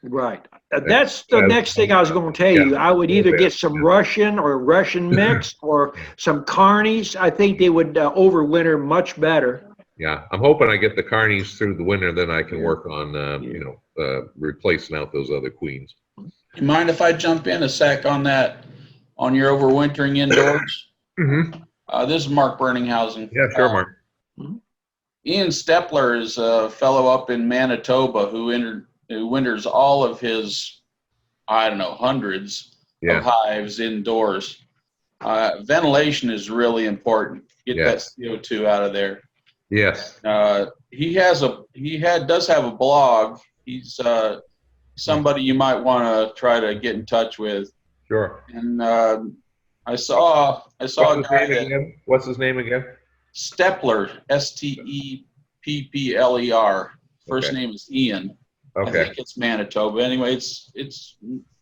Right. That's the next thing I was going to tell you. I would either get some Russian or Russian mix or some Carnies. I think they would overwinter much better. Yeah, I'm hoping I get the Carnies through the winter, then I can work on replacing out those other queens. You mind if I jump in a sec on that? On your overwintering indoors? This is Mark Berninghausen. Yeah, sure, Mark. Ian Stepler is a fellow up in Manitoba who winters all of his, hundreds of hives indoors. Ventilation is really important. Get that CO2 out of there. Yes. He does have a blog. He's somebody you might want to try to get in touch with. Sure. And I saw a guy. What's his name again? Stepler, Steppler. First name is Ian. Okay. I think it's Manitoba. Anyway, it's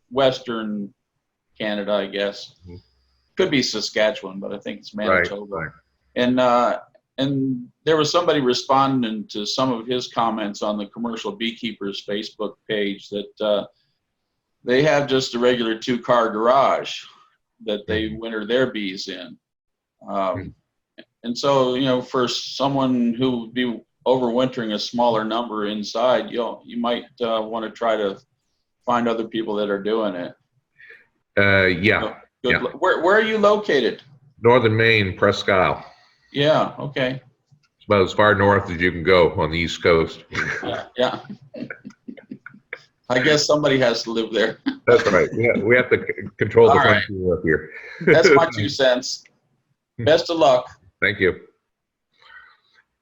Western Canada, I guess. Could be Saskatchewan, but I think it's Manitoba. Right. And there was somebody responding to some of his comments on the Commercial Beekeepers Facebook page that they have just a regular 2-car garage that they winter their bees in. And so, for someone who would be overwintering a smaller number inside, you might want to try to find other people that are doing it. Yeah. Where are you located? Northern Maine, Presque Isle. Yeah, okay. It's about as far north as you can go on the East Coast. Yeah. I guess somebody has to live there. That's right. Yeah, we have to control the All right. frontier up here. That's my 2 cents. Best of luck. Thank you.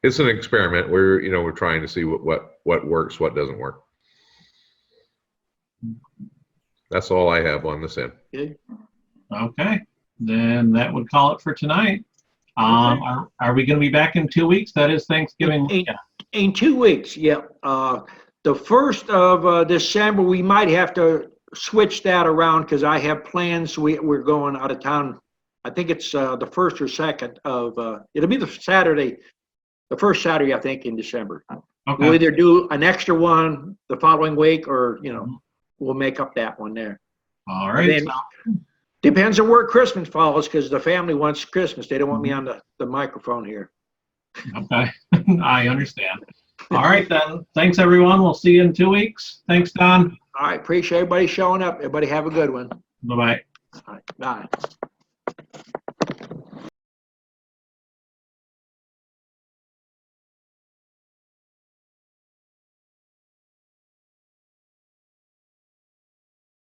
It's an experiment. We're trying to see what works, what doesn't work. That's all I have on this end. Okay, then that would call it for tonight. Are we going to be back in 2 weeks? That is Thanksgiving weekend. In 2 weeks, yeah. The 1st of December, we might have to switch that around because I have plans. We're going out of town. I think it's the 1st or 2nd of, it'll be the first Saturday, I think, in December. Okay. We'll either do an extra one the following week or, we'll make up that one there. All right. Then, depends on where Christmas falls because the family wants Christmas. They don't want me on the microphone here. Okay, I understand. All right, then. Thanks, everyone. We'll see you in 2 weeks. Thanks, Don. All right, appreciate everybody showing up. Everybody have a good one. Bye-bye. All right, bye.